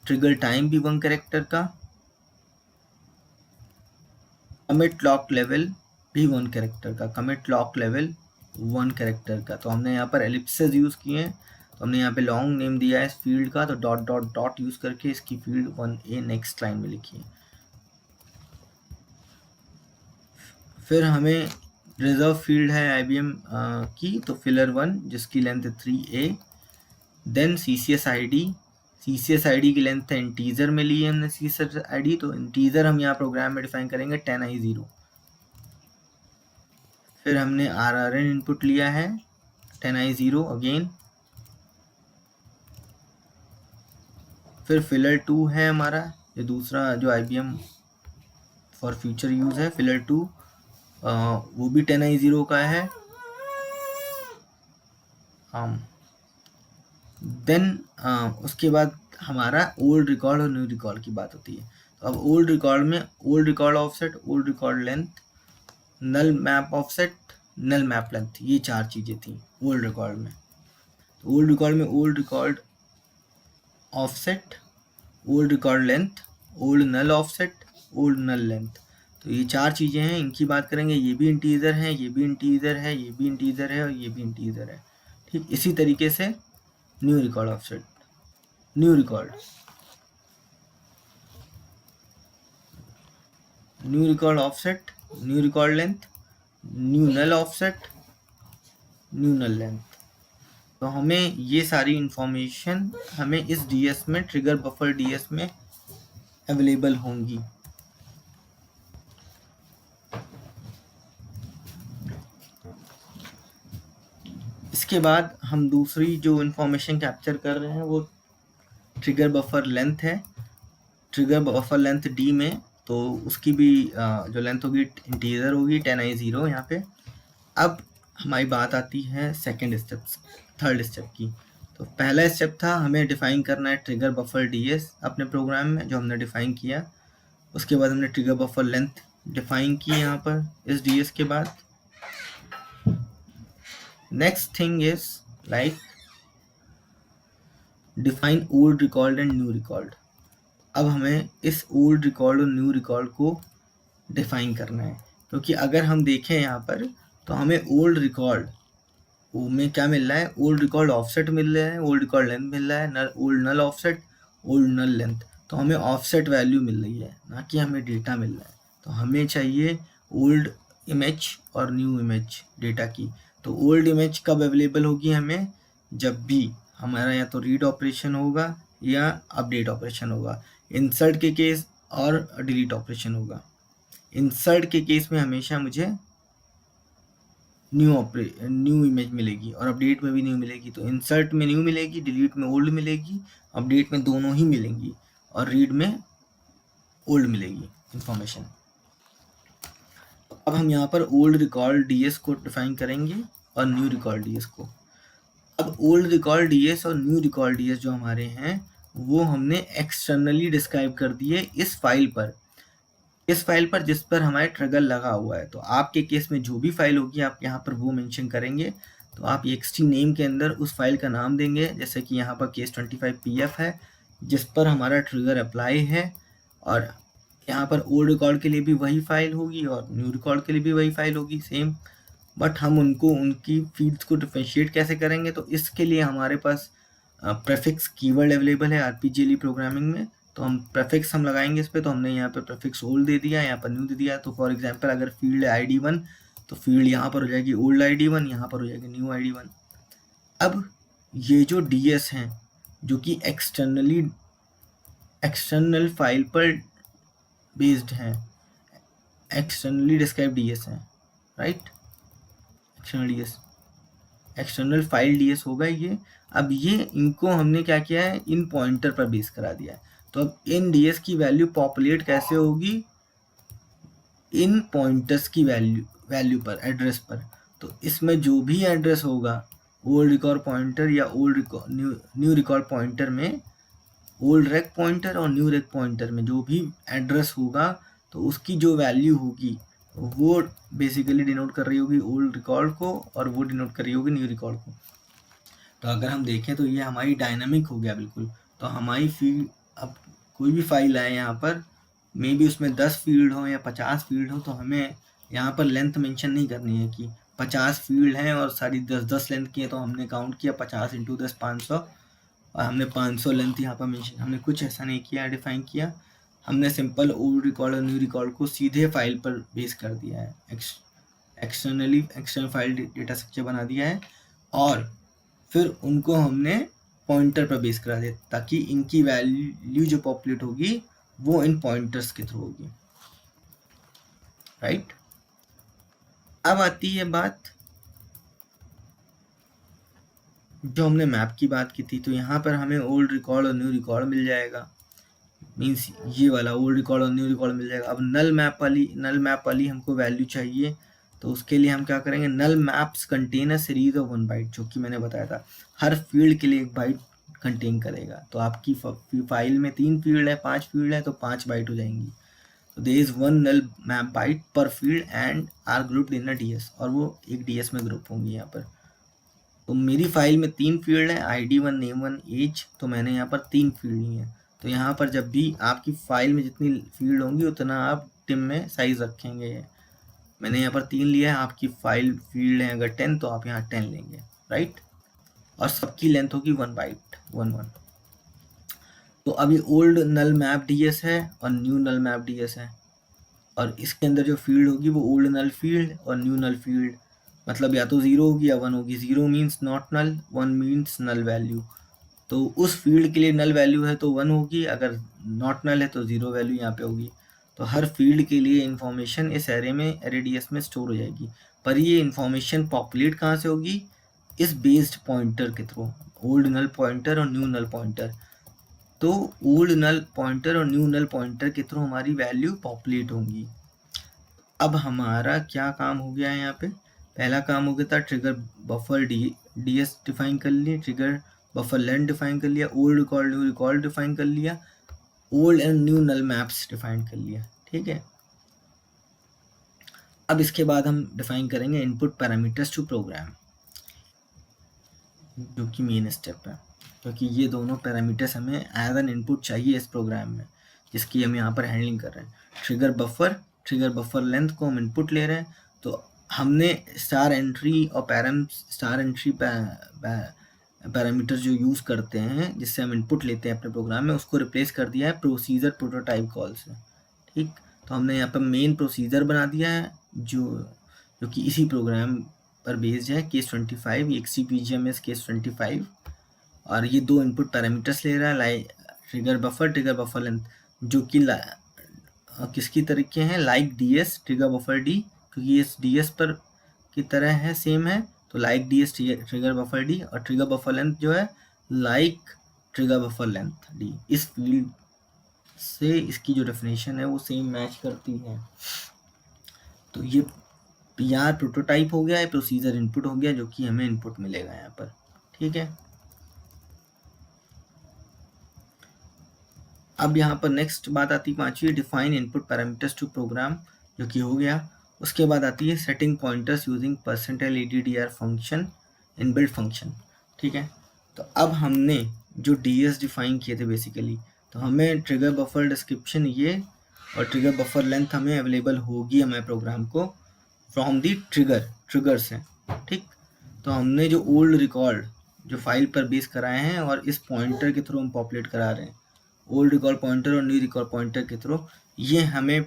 ट्रिगर टाइम भी 1 कैरेक्टर का, कमिट लॉक लेवल भी 1 कैरेक्टर का, कमिट लॉक लेवल 1 कैरेक्टर का। तो हमने यहाँ पर एलिप्सेस यूज़ किए हैं, तो हमने यहाँ पे लॉन्ग नेम दिया है इस फील्ड का, तो डॉट डॉट डॉट यूज़ करके इसकी फील्ड 1A नेक्स्ट लाइन में लिखी है। फिर हमें रिजर्व फील्ड है IBM की, तो फिलर 1 जिसकी लेंथ है 3A। देन CCS ID की लेंथ है इंटीजर में ली है हमने CCS ID, तो इंटीजर हम यहाँ प्रोग्राम में डिफाइन करेंगे 10I0। फिर हमने RRN इनपुट लिया है 10i0 अगेन, फिर फिलर 2 है हमारा, ये दूसरा जो IBM फॉर फ्यूचर यूज है फिलर 2, वो भी 10i0 का है। देन उसके बाद हमारा ओल्ड रिकॉर्ड और न्यू रिकॉर्ड की बात होती है। तो अब ओल्ड रिकॉर्ड में old record offset, old record length, null map offset, null map length, ये 4 चीज़ें थी ओल्ड रिकॉर्ड में। तो ओल्ड रिकॉर्ड में old record offset, old record length, old null offset, old null length, तो ये 4 चीज़ें हैं, इनकी बात करेंगे। ये भी इंटीजर है, ये भी इंटीजर है, ये भी इंटीजर है और ये भी इंटीजर है। ठीक इसी तरीके से new record offset, new record offset, new record length, new null offset, new null length. तो हमें ये सारी इंफॉर्मेशन हमें इस डीएस में, ट्रिगर बफर डीएस में अवेलेबल होंगी। इसके बाद हम दूसरी जो इंफॉर्मेशन कैप्चर कर रहे हैं वो ट्रिगर बफर लेंथ है। ट्रिगर बफर लेंथ डी में तो उसकी भी जो लेंथ होगी इंटीजर होगी 10i0 यहाँ पे। अब हमारी बात आती है सेकंड स्टेप, थर्ड स्टेप की। तो पहला स्टेप था हमें डिफाइन करना है ट्रिगर बफर डीएस अपने प्रोग्राम में, जो हमने डिफाइन किया। उसके बाद हमने ट्रिगर बफर लेंथ डिफाइन की यहाँ पर इस डीएस के बाद। Next thing is like define old record and new record. अब हमें इस ओल्ड रिकॉर्ड और न्यू रिकॉर्ड को डिफाइन करना है, क्योंकि अगर हम देखें यहाँ पर तो हमें ओल्ड रिकॉर्ड में क्या मिल रहा है, ओल्ड रिकॉर्ड ऑफसेट मिल रहा है, ओल्ड रिकॉर्ड लेंथ मिल रहा है, old null offset, old null length. तो हमें ऑफसेट वैल्यू मिल रही है, ना कि हमें डेटा मिल रहा है। तो हमें चाहिए ओल्ड इमेज और न्यू इमेज डेटा की। तो ओल्ड इमेज कब अवेलेबल होगी हमें, जब भी हमारा या तो रीड ऑपरेशन होगा या अपडेट ऑपरेशन होगा, इंसर्ट के केस और डिलीट ऑपरेशन होगा। इंसर्ट के केस में हमेशा मुझे न्यू इमेज मिलेगी और अपडेट में भी न्यू मिलेगी। तो इंसर्ट में न्यू मिलेगी, डिलीट में ओल्ड मिलेगी, अपडेट में दोनों ही मिलेंगी और रीड में ओल्ड मिलेगी इंफॉर्मेशन। अब हम यहाँ पर ओल्ड रिकॉर्ड डीएस को डिफाइन करेंगे और न्यू रिकॉर्ड डीएस को। अब ओल्ड रिकॉर्ड डीएस और न्यू रिकॉर्ड डीएस जो हमारे हैं वो हमने एक्सटर्नली डिस्क्राइब कर दिए इस फाइल पर जिस पर हमारे ट्रिगर लगा हुआ है। तो आपके केस में जो भी फाइल होगी आप यहाँ पर वो मेंशन करेंगे। तो आप ext नेम के अंदर उस फाइल का नाम देंगे, जैसे कि यहाँ पर case25pf है जिस पर हमारा ट्रिगर अप्लाई है, और यहाँ पर ओल्ड रिकॉर्ड के लिए भी वही फाइल होगी और न्यू रिकॉर्ड के लिए भी वही फाइल होगी सेम। बट हम उनकी फील्ड्स को डिफरेंशिएट कैसे करेंगे, तो इसके लिए हमारे पास प्रेफिक्स कीवर्ड अवेलेबल है आरपीजीएलई प्रोग्रामिंग में। तो हम प्रेफिक्स हम लगाएंगे इस पर। तो हमने यहाँ पे प्रेफिक्स ओल्ड दे दिया, यहाँ पर न्यू दे दिया। तो फॉर एग्जांपल अगर फील्ड है ID1 तो फील्ड यहाँ पर हो जाएगी ओल्ड ID1, यहाँ पर हो जाएगी न्यू ID1। अब ये जो डीएस हैं जो कि एक्सटर्नल फाइल पर बेस्ड हैं, एक्सटर्नली डिस्क्राइब डीएस हैं, राइट, एक्सटर्नल फाइल डीएस होगा ये। अब ये इनको हमने क्या किया है, इन पॉइंटर पर बेस करा दिया है। तो अब इन डीएस की वैल्यू पॉपुलेट कैसे होगी, इन पॉइंटर्स की वैल्यू पर, एड्रेस पर। तो इसमें जो भी एड्रेस होगा ओल्ड रिकॉर्ड पॉइंटर या न्यू रिकॉर्ड पॉइंटर में, ओल्ड रेक पॉइंटर और न्यू रेक पॉइंटर में जो भी एड्रेस होगा तो उसकी जो वैल्यू होगी वो बेसिकली डिनोट कर रही होगी ओल्ड रिकॉर्ड को और वो डिनोट कर रही होगी न्यू रिकॉर्ड को। तो अगर हम देखें तो ये हमारी डायनामिक हो गया बिल्कुल। तो हमारी फील्ड, अब कोई भी फाइल आए यहाँ पर, मे बी उसमें 10 फील्ड हो या 50 फील्ड हो, तो हमें यहाँ पर लेंथ मेंशन नहीं करनी है कि 50 फील्ड हैं और सारी 10 लेंथ की है। तो हमने काउंट किया 50 × 10 500 और हमने 500 लेंथ यहाँ पर मेंशन, हमने कुछ ऐसा नहीं किया, डिफाइन किया। हमने सिंपल ओल्ड रिकॉर्ड और न्यू रिकॉर्ड को सीधे फाइल पर बेस कर दिया है, एक्सटर्नल फाइल डेटा स्ट्रक्चर बना दिया है और फिर उनको हमने पॉइंटर पर बेस करा दिया ताकि इनकी वैल्यू जो पॉपुलेट होगी वो इन पॉइंटर्स के थ्रू होगी, राइट। अब आती है बात जो हमने मैप की बात की थी, तो यहाँ पर हमें ओल्ड रिकॉर्ड और न्यू रिकॉर्ड मिल जाएगा, मीन्स ये वाला ओल्ड रिकॉर्ड और न्यू रिकॉर्ड मिल जाएगा। अब नल मैप वाली हमको वैल्यू चाहिए, तो उसके लिए हम क्या करेंगे, null maps contain a series of 1 byte, जो कि मैंने बताया था हर फील्ड के लिए 1 बाइट कंटेन करेगा। तो आपकी फाइल में 3 फील्ड है, 5 फील्ड है, तो 5 बाइट हो जाएंगी। तो there is 1 null map byte per field and are grouped in a DS, और वो एक डीएस में ग्रुप होंगी यहाँ पर। तो मेरी फाइल में 3 फील्ड है, ID1, name1, एज, तो मैंने यहाँ पर 3 फील्ड ली है। तो यहाँ पर जब भी आपकी फाइल में जितनी फील्ड होंगी उतना आप टिम में साइज रखेंगे। मैंने यहाँ पर 3 लिया है, आपकी फाइल फील्ड है अगर 10 तो आप यहाँ 10 लेंगे, राइट। और सबकी लेंथ होगी 1 बाइट, 1 तो अभी ओल्ड नल मैप डीएस है और न्यू नल मैप डीएस है, और इसके अंदर जो फील्ड होगी वो ओल्ड नल फील्ड और न्यू नल फील्ड, मतलब या तो 0 होगी या 1 होगी। 0 means not null, 1 means null value. तो उस फील्ड के लिए नल वैल्यू है तो 1 होगी, अगर नॉट नल है तो 0 वैल्यू यहाँ पे होगी। तो हर फील्ड के लिए इंफॉर्मेशन इस एरे में, एरे डीएस में स्टोर हो जाएगी। पर ये इंफॉर्मेशन पॉपुलेट कहाँ से होगी, इस बेस्ड पॉइंटर के थ्रू, ओल्ड नल पॉइंटर और न्यू नल पॉइंटर। तो ओल्ड नल पॉइंटर और न्यू नल पॉइंटर के थ्रू हमारी वैल्यू पॉपुलेट होंगी। अब हमारा क्या काम हो गया है यहाँ पे, पहला काम हो गया था ट्रिगर बफर डीएस डिफाइन कर लिए, ट्रिगर बफर लेंथ डिफाइन कर लिया, old record new record define कर लिया, old and new null maps define कर लिया, ठीक है। अब इसके बाद हम डिफाइन करेंगे इनपुट पैरामीटर्स टू प्रोग्राम, जो कि मेन स्टेप है, क्योंकि ये दोनों पैरामीटर्स हमें एज एन इनपुट चाहिए इस प्रोग्राम में, जिसकी हम यहाँ पर हैंडलिंग कर रहे हैं। ट्रिगर बफर लेंथ को हम इनपुट ले रहे हैं, तो हमने स्टार एंट्री और स्टार एंट्री पैरामीटर जो यूज़ करते हैं जिससे हम इनपुट लेते हैं अपने प्रोग्राम में, उसको रिप्लेस कर दिया है प्रोसीजर प्रोटोटाइप कॉल से, ठीक। तो हमने यहाँ पर मेन प्रोसीजर बना दिया है जो कि इसी प्रोग्राम पर बेस्ड है, केस 25, XCPGMS केस 25, और ये दो इनपुट पैरामीटर्स ले रहा है, लाइक ट्रिगर बफर लेंथ, जो कि किसकी तरीके हैं, like DS trigger buffer D, क्योंकि ये डीएस पर की तरह है, सेम है, तो like DS trigger buffer D, और ट्रिगर बफर लेंथ जो है like trigger buffer length D. इस फील्ड से इसकी जो डेफिनेशन है वो सेम मैच करती है। तो ये PR प्रोटोटाइप हो गया है, प्रोसीजर इनपुट हो गया, जो कि हमें इनपुट मिलेगा यहाँ पर, ठीक है। अब यहाँ पर नेक्स्ट बात आती है 5वीं, define input parameters to program, जो कि हो गया। उसके बाद आती है setting pointers using %ADDR function inbuilt function, ठीक है। तो अब हमने जो डीएस डिफाइन किए थे बेसिकली, तो हमें ट्रिगर बफर डिस्क्रिप्शन ये और ट्रिगर बफर लेंथ हमें अवेलेबल होगी हमारे प्रोग्राम को फ्रॉम दी ट्रिगर से, ठीक। तो हमने जो ओल्ड रिकॉर्ड जो फाइल पर बेस कराए हैं और इस पॉइंटर के थ्रू हम पॉपुलेट करा रहे हैं, ओल्ड रिकॉर्ड पॉइंटर और न्यू रिकॉर्ड पॉइंटर के थ्रू, ये हमें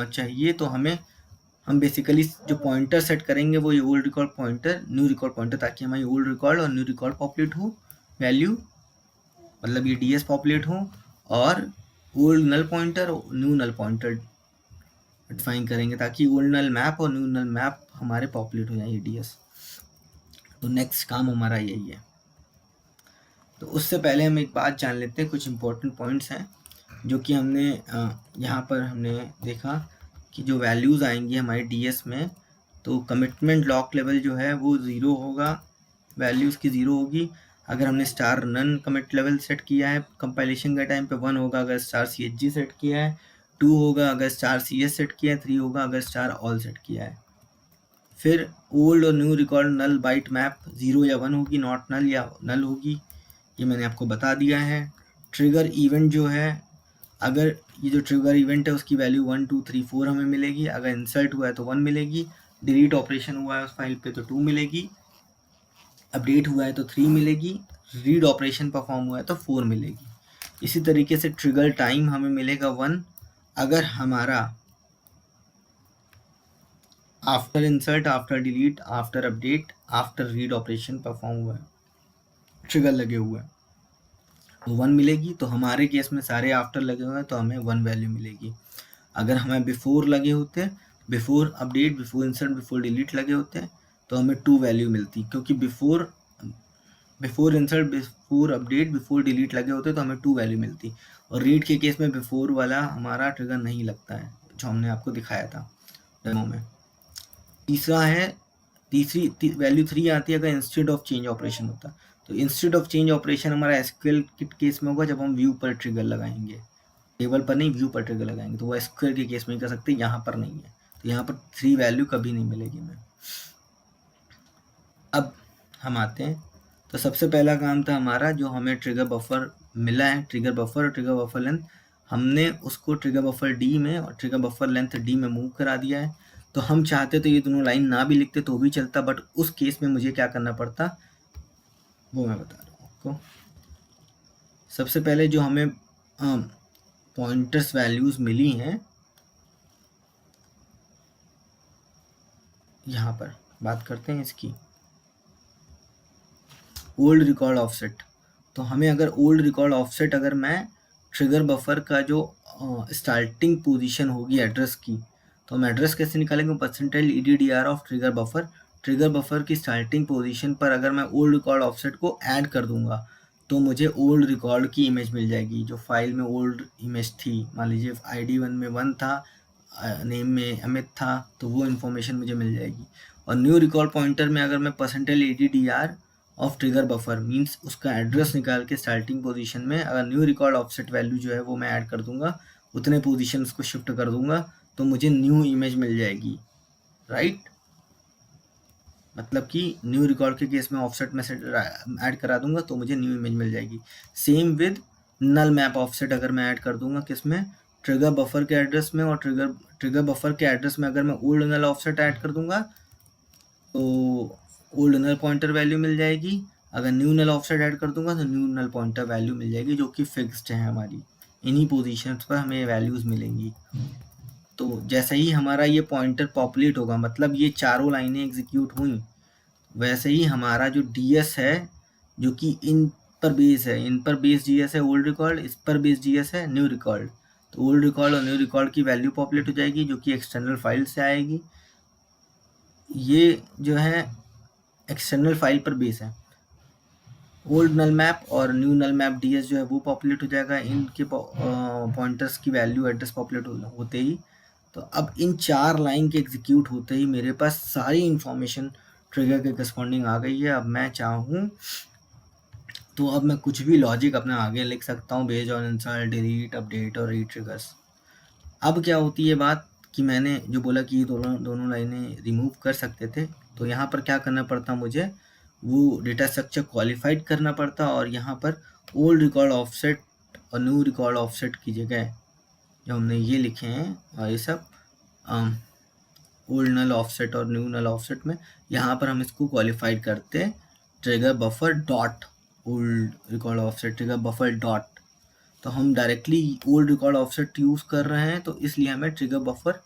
चाहिए। तो हम बेसिकली जो पॉइंटर सेट करेंगे वो ये old record pointer, new record pointer, ताकि हमारी ओल्ड रिकॉर्ड और न्यू रिकॉर्ड पॉपुलेट हो वैल्यू, मतलब ये डीएस पॉपुलेट हो, और ओल्ड नल पॉइंटर और न्यू नल पॉइंटर डिफाइन करेंगे ताकि ओल्ड नल मैप और न्यू नल मैप हमारे पॉपुलेट हो जाए डीएस। तो नेक्स्ट काम हमारा यही है। तो उससे पहले हम एक बात जान लेते हैं, कुछ इंपॉर्टेंट पॉइंट्स हैं जो कि हमने यहाँ पर हमने देखा कि जो वैल्यूज़ आएंगी हमारे डीएस में, तो कमिटमेंट लॉक लेवल जो है वो 0 होगा, वैल्यू उसकी 0 होगी। अगर हमने star none commit level set किया है कंपाइलेशन के टाइम पे, 1 होगा अगर स्टार CHG सेट किया है, 2 होगा अगर स्टार CS सेट किया है, 3 होगा अगर स्टार ऑल सेट किया है। फिर ओल्ड और न्यू रिकॉर्ड नल बाइट मैप 0 या 1 होगी, नॉट नल या नल होगी, ये मैंने आपको बता दिया है। ट्रिगर इवेंट जो है, अगर ये जो ट्रिगर इवेंट है उसकी वैल्यू 1 2 3 4 हमें मिलेगी, अगर इंसर्ट हुआ है तो 1 मिलेगी, डिलीट ऑपरेशन हुआ है उस फाइल पे तो 2 मिलेगी, अपडेट हुआ है तो 3 मिलेगी, रीड ऑपरेशन परफॉर्म हुआ है तो 4 मिलेगी। इसी तरीके से ट्रिगर टाइम हमें मिलेगा 1 अगर हमारा after insert, after delete, after update, after read operation perform हुआ है, ट्रिगर लगे हुए हैं तो 1 मिलेगी। तो हमारे केस में सारे आफ्टर लगे हुए हैं तो हमें 1 वैल्यू मिलेगी। अगर हमें बिफोर लगे होते before update, before insert, before delete लगे होते हैं तो हमें ट्रू वैल्यू मिलती, क्योंकि before insert, before update, before delete लगे होते तो हमें ट्रू वैल्यू मिलती। और रीड के केस में बिफोर वाला हमारा ट्रिगर नहीं लगता है, जो हमने आपको दिखाया था डेमो में। तीसरा है, तीसरी वैल्यू 3 आती है अगर इंस्टेड ऑफ चेंज ऑपरेशन होता। तो इंस्टेड ऑफ चेंज ऑपरेशन हमारा एसक्यूएल के केस में होगा जब हम व्यू पर ट्रिगर लगाएंगे, टेबल पर नहीं, व्यू पर ट्रिगर लगाएंगे, तो वो एसक्यूएल के केस में ही कर सकते हैं, यहाँ पर नहीं है। तो यहाँ पर 3 वैल्यू कभी नहीं मिलेगी हमें। अब हम आते हैं, तो सबसे पहला काम था हमारा, जो हमें ट्रिगर बफर मिला है, ट्रिगर बफर और ट्रिगर बफर लेंथ, हमने उसको ट्रिगर बफर डी में और ट्रिगर बफर लेंथ डी में मूव करा दिया है। तो हम चाहते तो ये दोनों लाइन ना भी लिखते तो भी चलता, बट उस केस में मुझे क्या करना पड़ता वो मैं बता रहा हूँ आपको। सबसे पहले जो हमें पॉइंटर्स वैल्यूज मिली हैं, यहाँ पर बात करते हैं इसकी, ओल्ड रिकॉर्ड ऑफसेट। तो हमें अगर ओल्ड रिकॉर्ड ऑफसेट, अगर मैं ट्रिगर बफर का जो स्टार्टिंग पोजीशन होगी एड्रेस की, तो हम एड्रेस कैसे निकालेंगे, percentile EDDR of trigger buffer, trigger buffer की स्टार्टिंग पोजीशन पर अगर मैं ओल्ड रिकॉर्ड ऑफसेट को ऐड कर दूंगा तो मुझे ओल्ड रिकॉर्ड की इमेज मिल जाएगी, जो फाइल में ओल्ड इमेज थी। मान लीजिए ID1 में 1 था, नेम में अमित था, तो वो इन्फॉर्मेशन मुझे मिल जाएगी। और न्यू रिकॉर्ड पॉइंटर में अगर मैं percentile EDDR of trigger buffer means उसका एड्रेस निकाल के स्टार्टिंग पोजीशन में अगर न्यू रिकॉर्ड ऑफसेट वैल्यू जो है वो मैं ऐड कर दूंगा, उतने पोजीशंस को शिफ्ट कर दूंगा, तो मुझे न्यू इमेज मिल जाएगी, राइट। मतलब कि न्यू रिकॉर्ड के केस में ऑफसेट में ऐड करा दूंगा तो मुझे न्यू इमेज मिल जाएगी। Same with null map offset, अगर मैं ऐड कर दूंगा किसमें, ट्रिगर बफर के एड्रेस में, और ट्रिगर बफर के एड्रेस में अगर मैं ओल्ड नल ऑफसेट ऐड कर दूंगा तो ओल्ड नल पॉइंटर वैल्यू मिल जाएगी। अगर न्यू नल ऑफसेट ऐड कर दूंगा तो न्यू नल पॉइंटर वैल्यू मिल जाएगी, जो कि फिक्स्ड है हमारी, इन्हीं पोजीशंस पर हमें वैल्यूज मिलेंगी। तो जैसे ही हमारा ये पॉइंटर पॉपुलेट होगा, मतलब ये चारों लाइनें एग्जीक्यूट हुई, वैसे ही हमारा जो DS है, जो कि इन पर बेस है, इन पर बेस DS है ओल्ड रिकॉर्ड, इस पर बेस DS है न्यू रिकॉर्ड, तो ओल्ड रिकॉर्ड और न्यू रिकॉर्ड की वैल्यू पॉपुलेट हो जाएगी, जो कि एक्सटर्नल फाइल से आएगी। ये जो है एक्सटर्नल फाइल पर बेस है। ओल्ड नल मैप और न्यू नल मैप DS जो है वो पॉपुलेट हो जाएगा इनके पॉइंटर्स की वैल्यू एड्रेस पॉपुलेट होते ही। तो अब इन 4 लाइन के एग्जीक्यूट होते ही मेरे पास सारी इंफॉर्मेशन ट्रिगर के करस्पॉन्डिंग आ गई है। अब मैं चाहूँ तो अब मैं कुछ भी लॉजिक अपने आगे लिख सकता हूँ based on insert, delete, update और रीड ट्रिगर्स। अब क्या होती है बात कि मैंने जो बोला कि दोनों लाइनें रिमूव कर सकते थे, तो यहाँ पर क्या करना पड़ता मुझे, वो डेटा स्ट्रक्चर क्वालिफाइड करना पड़ता, और यहाँ पर ओल्ड रिकॉर्ड ऑफसेट और न्यू रिकॉर्ड ऑफसेट की जगह जो हमने ये लिखे हैं और ये सब ओल्ड नल ऑफसेट और न्यू नल ऑफसेट में, यहाँ पर हम इसको क्वालिफाइड करते हैं trigger buffer dot old record offset trigger buffer dot. तो हम directly old record offset use कर रहे हैं, तो इसलिए हमें ट्रिगर बफर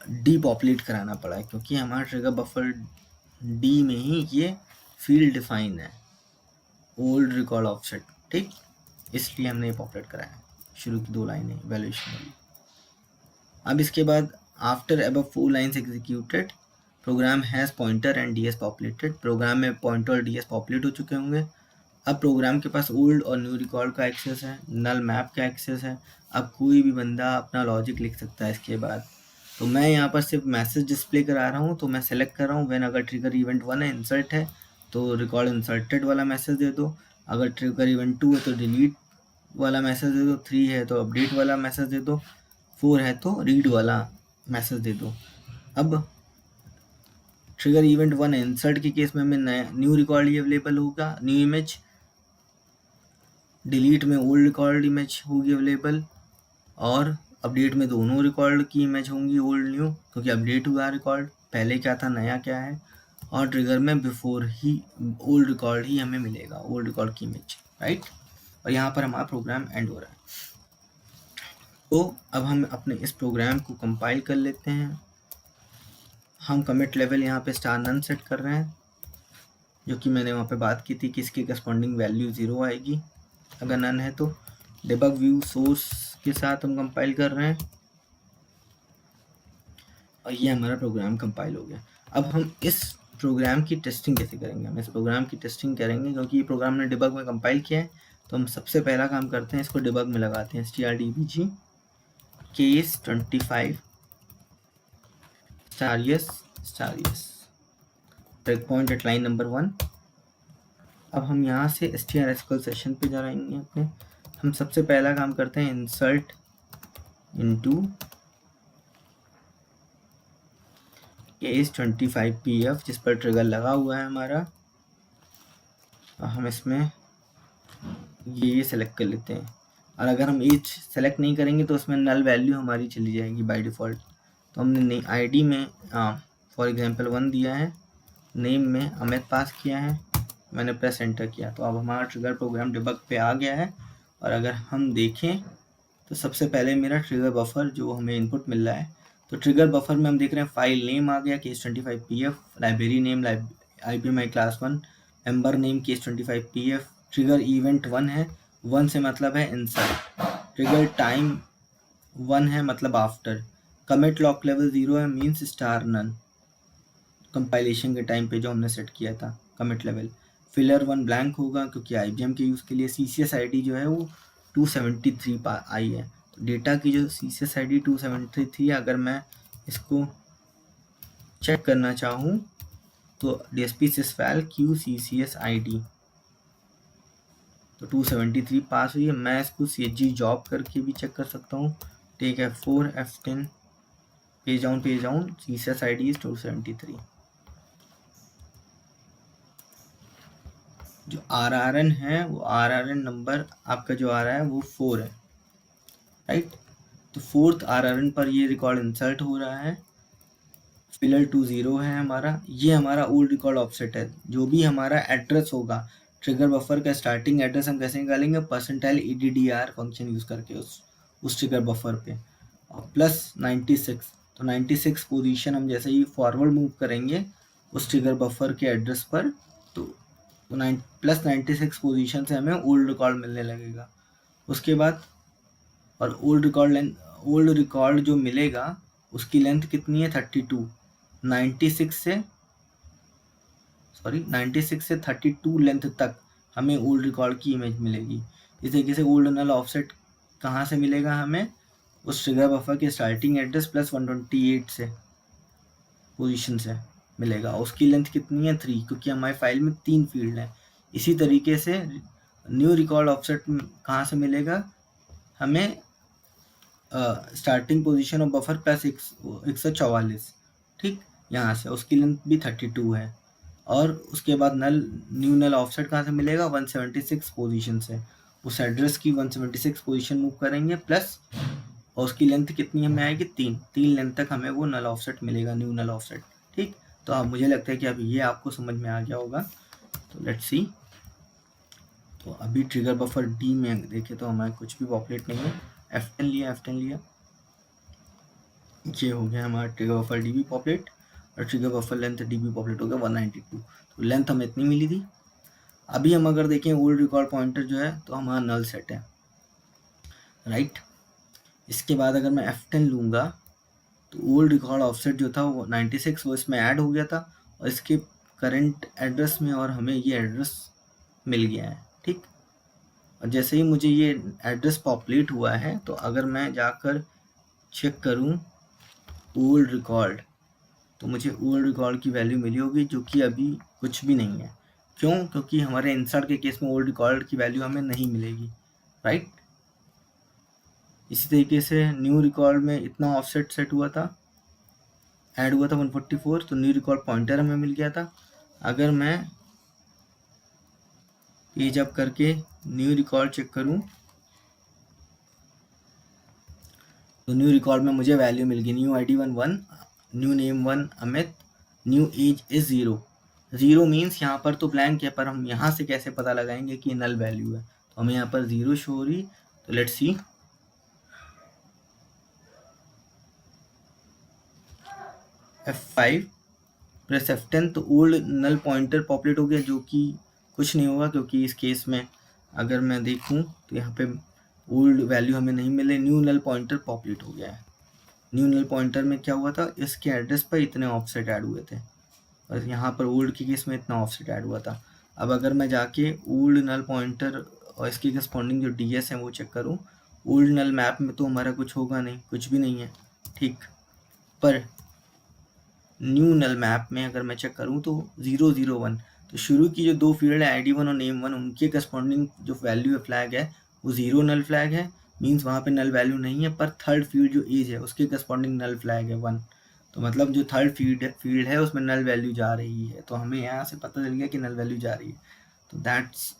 डी पॉपुलेट कराना पड़ा है, क्योंकि हमारा ट्रिगर बफर डी में ही ये फील्ड डिफाइन है ओल्ड रिकॉर्ड ऑफसेट, ठीक, इसलिए हमने ये पॉपुलेट कराया शुरू की 2 लाइनें वैल्यूएशन वाली। अब इसके बाद after above 4 lines executed program has pointer and DS populated, program में पॉइंटर और DS पॉपुलेट हो चुके होंगे। अब प्रोग्राम के पास ओल्ड और न्यू रिकॉर्ड का एक्सेस है, नल मैप का एक्सेस है। अब कोई भी बंदा अपना लॉजिक लिख सकता है इसके बाद। तो मैं यहाँ पर सिर्फ मैसेज डिस्प्ले करा रहा हूँ, तो मैं सेलेक्ट कर रहा हूँ व्हेन, अगर ट्रिगर इवेंट 1 है, इंसर्ट है, तो रिकॉर्ड इंसर्टेड वाला मैसेज दे दो। अगर ट्रिगर इवेंट 2 है तो डिलीट वाला मैसेज दे दो, 3 है तो अपडेट वाला मैसेज दे दो, 4 है तो रीड वाला मैसेज दे दो। अब ट्रिगर इवेंट 1 इंसर्ट के केस में हमें नया न्यू रिकॉर्ड ही अवेलेबल होगा, न्यू इमेज। डिलीट में ओल्ड रिकॉर्ड इमेज होगी अवेलेबल, और अपडेट में दोनों रिकॉर्ड की इमेज होंगी ओल्ड न्यू, क्योंकि अपडेट हुआ रिकॉर्ड, पहले क्या था नया क्या है। और ट्रिगर में बिफोर ही ओल्ड रिकॉर्ड ही हमें मिलेगा, ओल्ड रिकॉर्ड की इमेज, राइट। और यहाँ पर हमारा प्रोग्राम एंड हो रहा है। तो अब हम अपने इस प्रोग्राम को कंपाइल कर लेते हैं। हम कमिट लेवल यहाँ पे स्टार नन सेट कर रहे हैं, जो कि मैंने वहाँ पे बात की थी कि इसकी करस्पॉन्डिंग वैल्यू 0 आएगी अगर नन है तो। डिबग व्यू सोर्स के साथ हम कंपाइल कर रहे हैं। और ये हमारा प्रोग्राम कंपाइल हो गया। अब हम इस प्रोग्राम की टेस्टिंग कैसे करेंगे? हम इस प्रोग्राम की टेस्टिंग करेंगे क्योंकि ये प्रोग्राम ने डिबग में कंपाइल किया है, तो हम सबसे पहला काम करते हैं, इसको डिबग में लगाते हैं। strdbg case 25 *s break point at line number 1। अब हम यहाँ से strSQL सेशन पे जा रहेंगे अपने। हम सबसे पहला काम करते हैं, इंसर्ट इनटू केस 25 pf, जिस पर ट्रिगर लगा हुआ है हमारा। और हम इसमें ये सेलेक्ट कर लेते हैं, और अगर हम एज सेलेक्ट नहीं करेंगे तो उसमें नल वैल्यू हमारी चली जाएगी बाय डिफ़ॉल्ट। तो हमने आईडी में फॉर एग्जांपल 1 दिया है, नेम में अमित पास किया है, मैंने प्रेस एंटर किया, तो अब हमारा ट्रिगर प्रोग्राम डिबग पे आ गया है। और अगर हम देखें तो सबसे पहले मेरा ट्रिगर बफर जो हमें इनपुट मिल रहा है, तो ट्रिगर बफर में हम देख रहे हैं फाइल नेम आ गया case 25 pf, library name IBM i class 1, member name case 25 pf, trigger event 1 है, 1 से मतलब है इंसर्ट, ट्रिगर टाइम 1 है मतलब आफ्टर, कमिट लॉक लेवल 0 है मीन्स स्टार नन, कंपाइलेशन के टाइम पे जो हमने सेट किया था कमिट लेवल। फिलर 1 ब्लैंक होगा क्योंकि IBM के यूज़ के लिए CCS ID जो है वो 273 आई है। तो डेटा की जो CCS ID 273, अगर मैं इसको चेक करना चाहूँ तो DSP sysval q CCS ID तो 273 पास हुई है। मैं इसको CHG जॉब करके भी चेक कर सकता हूँ। Take F4 F10 page down CCS ID is 273। जो RRN है वो RRN नंबर आपका जो आ रहा है वो 4 है, राइट। तो 4th RRN पर ये रिकॉर्ड इंसर्ट हो रहा है। फिलर 20 है हमारा, ये हमारा ओल्ड रिकॉर्ड ऑफसेट है। जो भी हमारा एड्रेस होगा, ट्रिगर बफर का स्टार्टिंग एड्रेस हम कैसे निकालेंगे? %EDDR फंक्शन यूज़ करके उस ट्रिगर बफर पे, और प्लस 96, तो 96 पोजीशन हम जैसे ही फॉरवर्ड मूव करेंगे उस ट्रिगर बफर के एड्रेस पर, तो प्लस 96 पोजीशन से हमें ओल्ड रिकॉर्ड मिलने लगेगा। उसके बाद और ओल्ड रिकॉर्ड जो मिलेगा उसकी लेंथ कितनी है? 32। 96 से 32 लेंथ तक हमें ओल्ड रिकॉर्ड की इमेज मिलेगी। इस तरीके से ओल्ड नल ऑफसेट कहाँ से मिलेगा? हमें उस ट्रिगर बफर के स्टार्टिंग एड्रेस प्लस 128 से पोजीशन से मिलेगा। उसकी लेंथ कितनी है? 3, क्योंकि हमारी फाइल में 3 फील्ड हैं। इसी तरीके से न्यू रिकॉर्ड ऑफसेट कहाँ से मिलेगा? हमें starting position of buffer plus 144, ठीक, यहाँ से उसकी लेंथ भी 32 है। और उसके बाद न्यू नल ऑफसेट कहाँ से मिलेगा? 176 पोजीशन से। उस एड्रेस की 176 पोजीशन मूव करेंगे प्लस, और उसकी लेंथ कितनी हमें आएगी? 3 लेंथ तक हमें वो नल ऑफसेट मिलेगा, न्यू नल ऑफसेट, ठीक। तो अब मुझे लगता है कि अब ये आपको समझ में आ गया होगा। तो लेट्स सी। तो अभी ट्रिगर बफर डी में देखें तो हमारे कुछ भी पॉपुलेट नहीं है। F10 लिया, ये हो गया हमारा ट्रिगर बफर डी भी पॉपुलेट, और ट्रिगर बफर लेंथ डी भी पॉपुलेट हो गया 192। तो लेंथ हमें इतनी मिली थी। अभी हम अगर देखें ओल्ड रिकॉर्ड पॉइंटर जो है तो हमारा नल सेट है, राइट। इसके बाद अगर मैं F10 लूँगा तो ओल्ड रिकॉर्ड ऑफसेट जो था वो 96 वो इसमें ऐड हो गया था, और इसके करंट एड्रेस में और हमें ये एड्रेस मिल गया है, ठीक। और जैसे ही मुझे ये एड्रेस पॉपुलेट हुआ है, तो अगर मैं जाकर चेक करूं ओल्ड रिकॉर्ड, तो मुझे ओल्ड रिकॉर्ड की वैल्यू मिली होगी जो कि अभी कुछ भी नहीं है। क्यों? क्योंकि हमारे इंसर्ट के केस में ओल्ड रिकॉर्ड की वैल्यू हमें नहीं मिलेगी, राइट। इसी तरीके से न्यू रिकॉर्ड में इतना ऑफसेट सेट हुआ था, ऐड हुआ था 144, तो न्यू रिकॉर्ड पॉइंटर हमें मिल गया था। अगर मैं पेज अप करके न्यू रिकॉर्ड चेक करूं तो न्यू रिकॉर्ड में मुझे वैल्यू मिल गई। New ID 1, new name 1 Amit, new age is 0 means यहाँ पर तो ब्लैंक है, पर हम यहाँ से कैसे पता लगाएंगे कि नल वैल्यू है? तो हमें यहाँ पर 0 शो हो रही। तो let's see. F5 press F10, तो ओल्ड नल पॉइंटर पॉपुलेट हो गया, जो कि कुछ नहीं होगा क्योंकि इस केस में अगर मैं देखूं तो यहाँ पे ओल्ड वैल्यू हमें नहीं मिले, न्यू नल पॉइंटर पॉपुलेट हो गया है। न्यू नल पॉइंटर में क्या हुआ था, इसके एड्रेस पर इतने ऑफसेट ऐड हुए थे और यहाँ पर ओल्ड के केस में इतना ऑफसेट ऐड हुआ था। अब अगर मैं जाके ओल्ड नल पॉइंटर और इसकी करस्पॉन्डिंग जो डीएस है वो चेक करूँ, ओल्ड नल मैप में तो हमारा कुछ होगा नहीं, कुछ भी नहीं है, ठीक। पर न्यू नल मैप में अगर मैं चेक करूँ तो 001, तो शुरू की जो दो फील्ड है ID1 और name1, उनके करस्पॉन्डिंग जो वैल्यू है फ्लैग है वो 0 नल फ्लैग है, मीन्स वहाँ पे नल वैल्यू नहीं है। पर थर्ड फील्ड जो एज है उसके करस्पॉन्डिंग नल फ्लैग है 1, तो मतलब जो थर्ड फील्ड है उसमें नल वैल्यू जा रही है, तो हमें यहाँ से पता चल गया कि नल वैल्यू जा रही है। तो दैट्स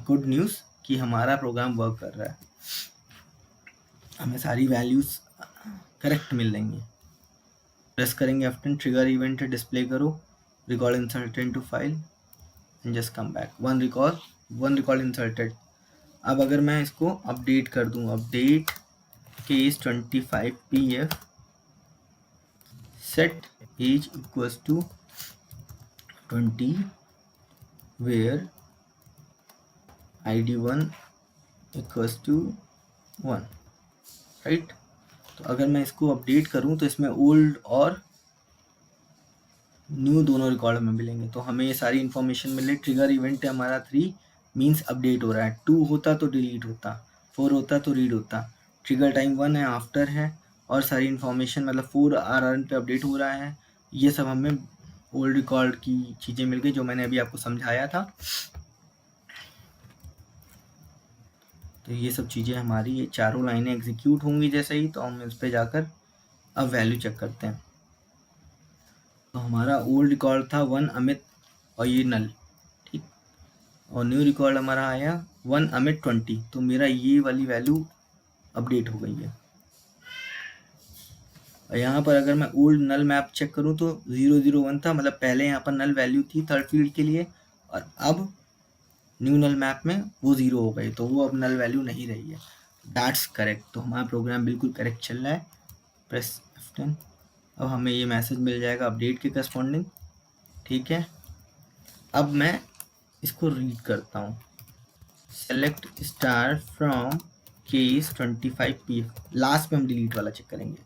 गुड न्यूज़ कि हमारा प्रोग्राम वर्क कर रहा है, हमें सारी वैल्यूज करेक्ट मिल रही हैं। प्रेस करेंगे F10, ट्रिगर इवेंट डिस्प्ले करो, record inserted into file and just come back, one record inserted. अब अगर मैं इसको अपडेट कर दूं, update case 25pf set as equals to 20 where ID1 equals to 1, right. तो अगर मैं इसको अपडेट करूं तो इसमें ओल्ड और न्यू दोनों रिकॉर्ड में मिलेंगे, तो हमें ये सारी इन्फॉर्मेशन मिले। ट्रिगर इवेंट है हमारा 3, मीन्स अपडेट हो रहा है, 2 होता तो डिलीट होता, 4 होता तो रीड होता। ट्रिगर टाइम 1 है, आफ्टर है, और सारी इन्फॉर्मेशन मतलब 4 RRN पे अपडेट हो रहा है। ये सब हमें ओल्ड रिकॉर्ड की चीज़ें मिल गई जो मैंने अभी आपको समझाया था। तो ये सब चीज़ें हमारी ये चारों लाइनें एग्जीक्यूट होंगी जैसे ही, तो हम इस पर जाकर अब वैल्यू चेक करते हैं। तो हमारा ओल्ड रिकॉर्ड था 1 अमित और ये नल, ठीक, और न्यू रिकॉर्ड हमारा आया 1 अमित 20, तो मेरा ये वाली वैल्यू अपडेट हो गई है। और यहाँ पर अगर मैं ओल्ड नल मैप चेक करूँ तो 001 था, मतलब पहले यहाँ पर नल वैल्यू थी थर्ड फील्ड के लिए, और अब न्यू नल मैप में वो 0 हो गई, तो वो अब नल वैल्यू नहीं रही है। दैट्स करेक्ट, तो हमारा प्रोग्राम बिल्कुल करेक्ट चल रहा है। प्रेस F10, अब हमें ये मैसेज मिल जाएगा अपडेट के करस्पॉन्डिंग, ठीक है। अब मैं इसको रीड करता हूँ, select star from case 25pf, last में हम डिलीट वाला चेक करेंगे,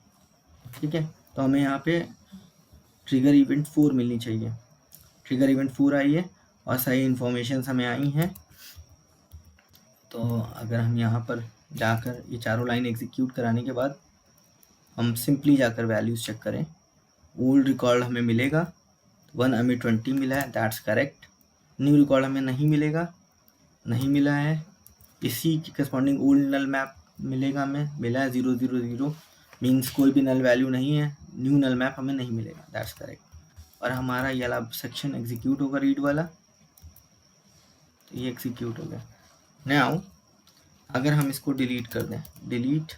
ठीक है। तो हमें यहाँ पे ट्रिगर इवेंट 4 मिलनी चाहिए, ट्रिगर इवेंट 4 आई है और सही इन्फॉर्मेशन हमें आई हैं। तो अगर हम यहाँ पर जाकर ये चारों लाइन एग्जीक्यूट कराने के बाद हम सिंपली जाकर वैल्यूज़ चेक करें, ओल्ड रिकॉर्ड हमें मिलेगा 1 अमी 20 मिला है, दैट्स करेक्ट। न्यू रिकॉर्ड हमें नहीं मिलेगा, नहीं मिला है। इसी की करस्पॉन्डिंग ओल्ड नल मैप मिलेगा, हमें मिला है 000, मीन्स कोई भी नल वैल्यू नहीं है, न्यू नल मैप हमें नहीं मिलेगा, दैट्स करेक्ट। और हमारा ये वाला सेक्शन एग्जीक्यूट होगा रीड वाला, तो ये एग्जीक्यूट हो गया। नाउ अगर हम इसको डिलीट कर दें, delete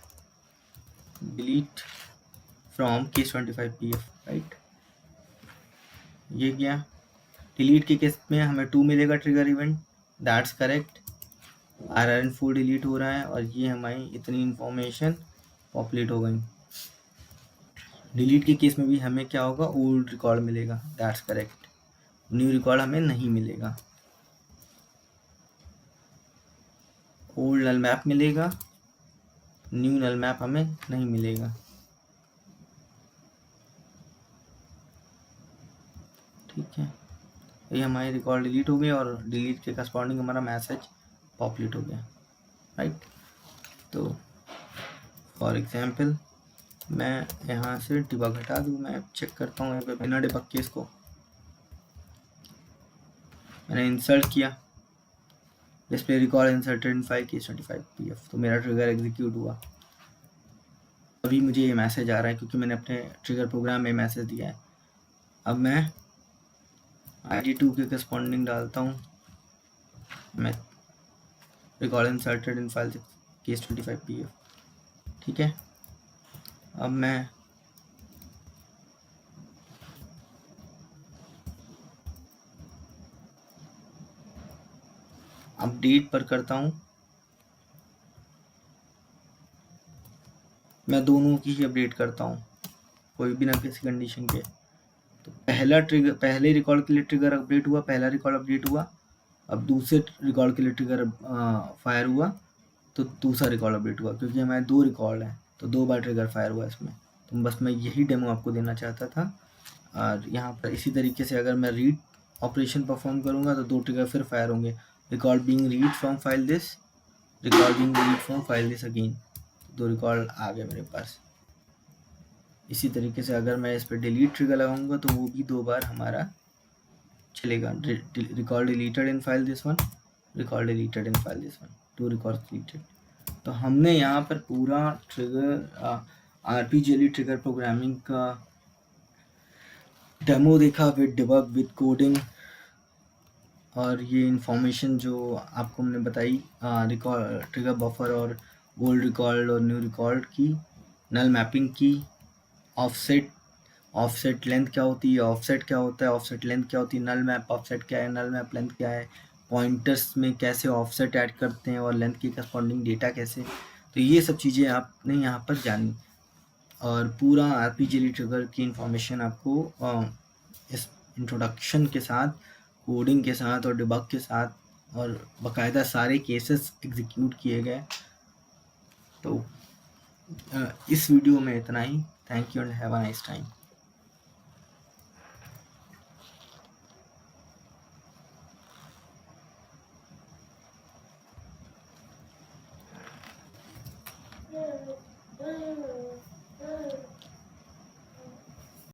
from case 25pf, right, ये क्या, डिलीट के केस में हमें 2 मिलेगा trigger event, that's correct. RRN4 delete हो रहा है और ये हमारी इतनी इन्फॉर्मेशन पॉपुलेट हो गई। डिलीट के केस में भी हमें क्या होगा, ओल्ड रिकॉर्ड मिलेगा, दैट्स करेक्ट। न्यू रिकॉर्ड हमें नहीं मिलेगा, ओल्ड नल मैप मिलेगा, न्यू नल मैप हमें नहीं मिलेगा, ठीक है। ये हमारी रिकॉर्ड डिलीट हो गई और डिलीट के करस्पॉन्डिंग हमारा मैसेज पॉपुलेट हो गया, राइट। तो फॉर एग्जांपल मैं यहाँ से डिबग हटा दूँ, मैं चेक करता हूँ बिना डिबग के इसको मैंने इंसर्ट किया, display record inserted in file case 25pf, तो मेरा ट्रिगर एग्जीक्यूट हुआ। अभी मुझे ये मैसेज आ रहा है क्योंकि मैंने अपने ट्रिगर प्रोग्राम में मैसेज दिया है। अब मैं ID2 के करस्पॉन्डिंग डालता हूँ, मैं record inserted in file case 25pf, ठीक है। अब मैं अपडेट पर करता हूँ, मैं दोनों की ही अपडेट करता हूँ, कोई बिना किसी कंडीशन के। तो पहले रिकॉर्ड के लिए ट्रिगर अपडेट हुआ, पहला रिकॉर्ड अपडेट हुआ। अब दूसरे रिकॉर्ड के लिए ट्रिगर फायर हुआ तो दूसरा रिकॉर्ड अपडेट हुआ, क्योंकि हमारे 2 रिकॉर्ड हैं, तो 2 बार ट्रिगर फायर हुआ इसमें। तो बस मैं यही डेमो आपको देना चाहता था। और यहाँ पर इसी तरीके से अगर मैं रीड ऑपरेशन परफॉर्म करूँगा तो 2 ट्रिगर फिर फायर होंगे। Record being read from file this, record being read from file this again, 2 record आ गए मेरे पास। इसी तरीके से अगर मैं इस पर डिलीट ट्रिगर लगाऊंगा तो वो भी 2 बार हमारा चलेगा। Record deleted in file this one, record deleted in file this one, 2 record deleted. तो हमने यहाँ पर पूरा ट्रिगर आरपीजीएल ट्रिगर प्रोग्रामिंग का डेमो देखा विद डिबग विद कोडिंग। और ये इन्फॉर्मेशन जो आपको हमने बताई रिकॉर्ड ट्रिगर बफर और ओल्ड रिकॉर्ड और न्यू रिकॉर्ड की, नल मैपिंग की, ऑफसेट लेंथ क्या होती है, ऑफसेट क्या होता है, ऑफसेट लेंथ क्या होती है, नल मैप ऑफसेट क्या है, नल मैप लेंथ क्या है, पॉइंटर्स में कैसे ऑफसेट ऐड करते हैं और लेंथ की करस्पॉन्डिंग डेटा कैसे। तो ये सब चीज़ें आपने यहाँ पर जानी और पूरा आरपीजीएल ट्रिगर की इंफॉर्मेशन आपको इस इंट्रोडक्शन के साथ, कोडिंग के साथ और डिबग के साथ और बाकायदा सारे केसेस एग्जीक्यूट किए गए। तो इस वीडियो में इतना ही। Thank you and have a nice time.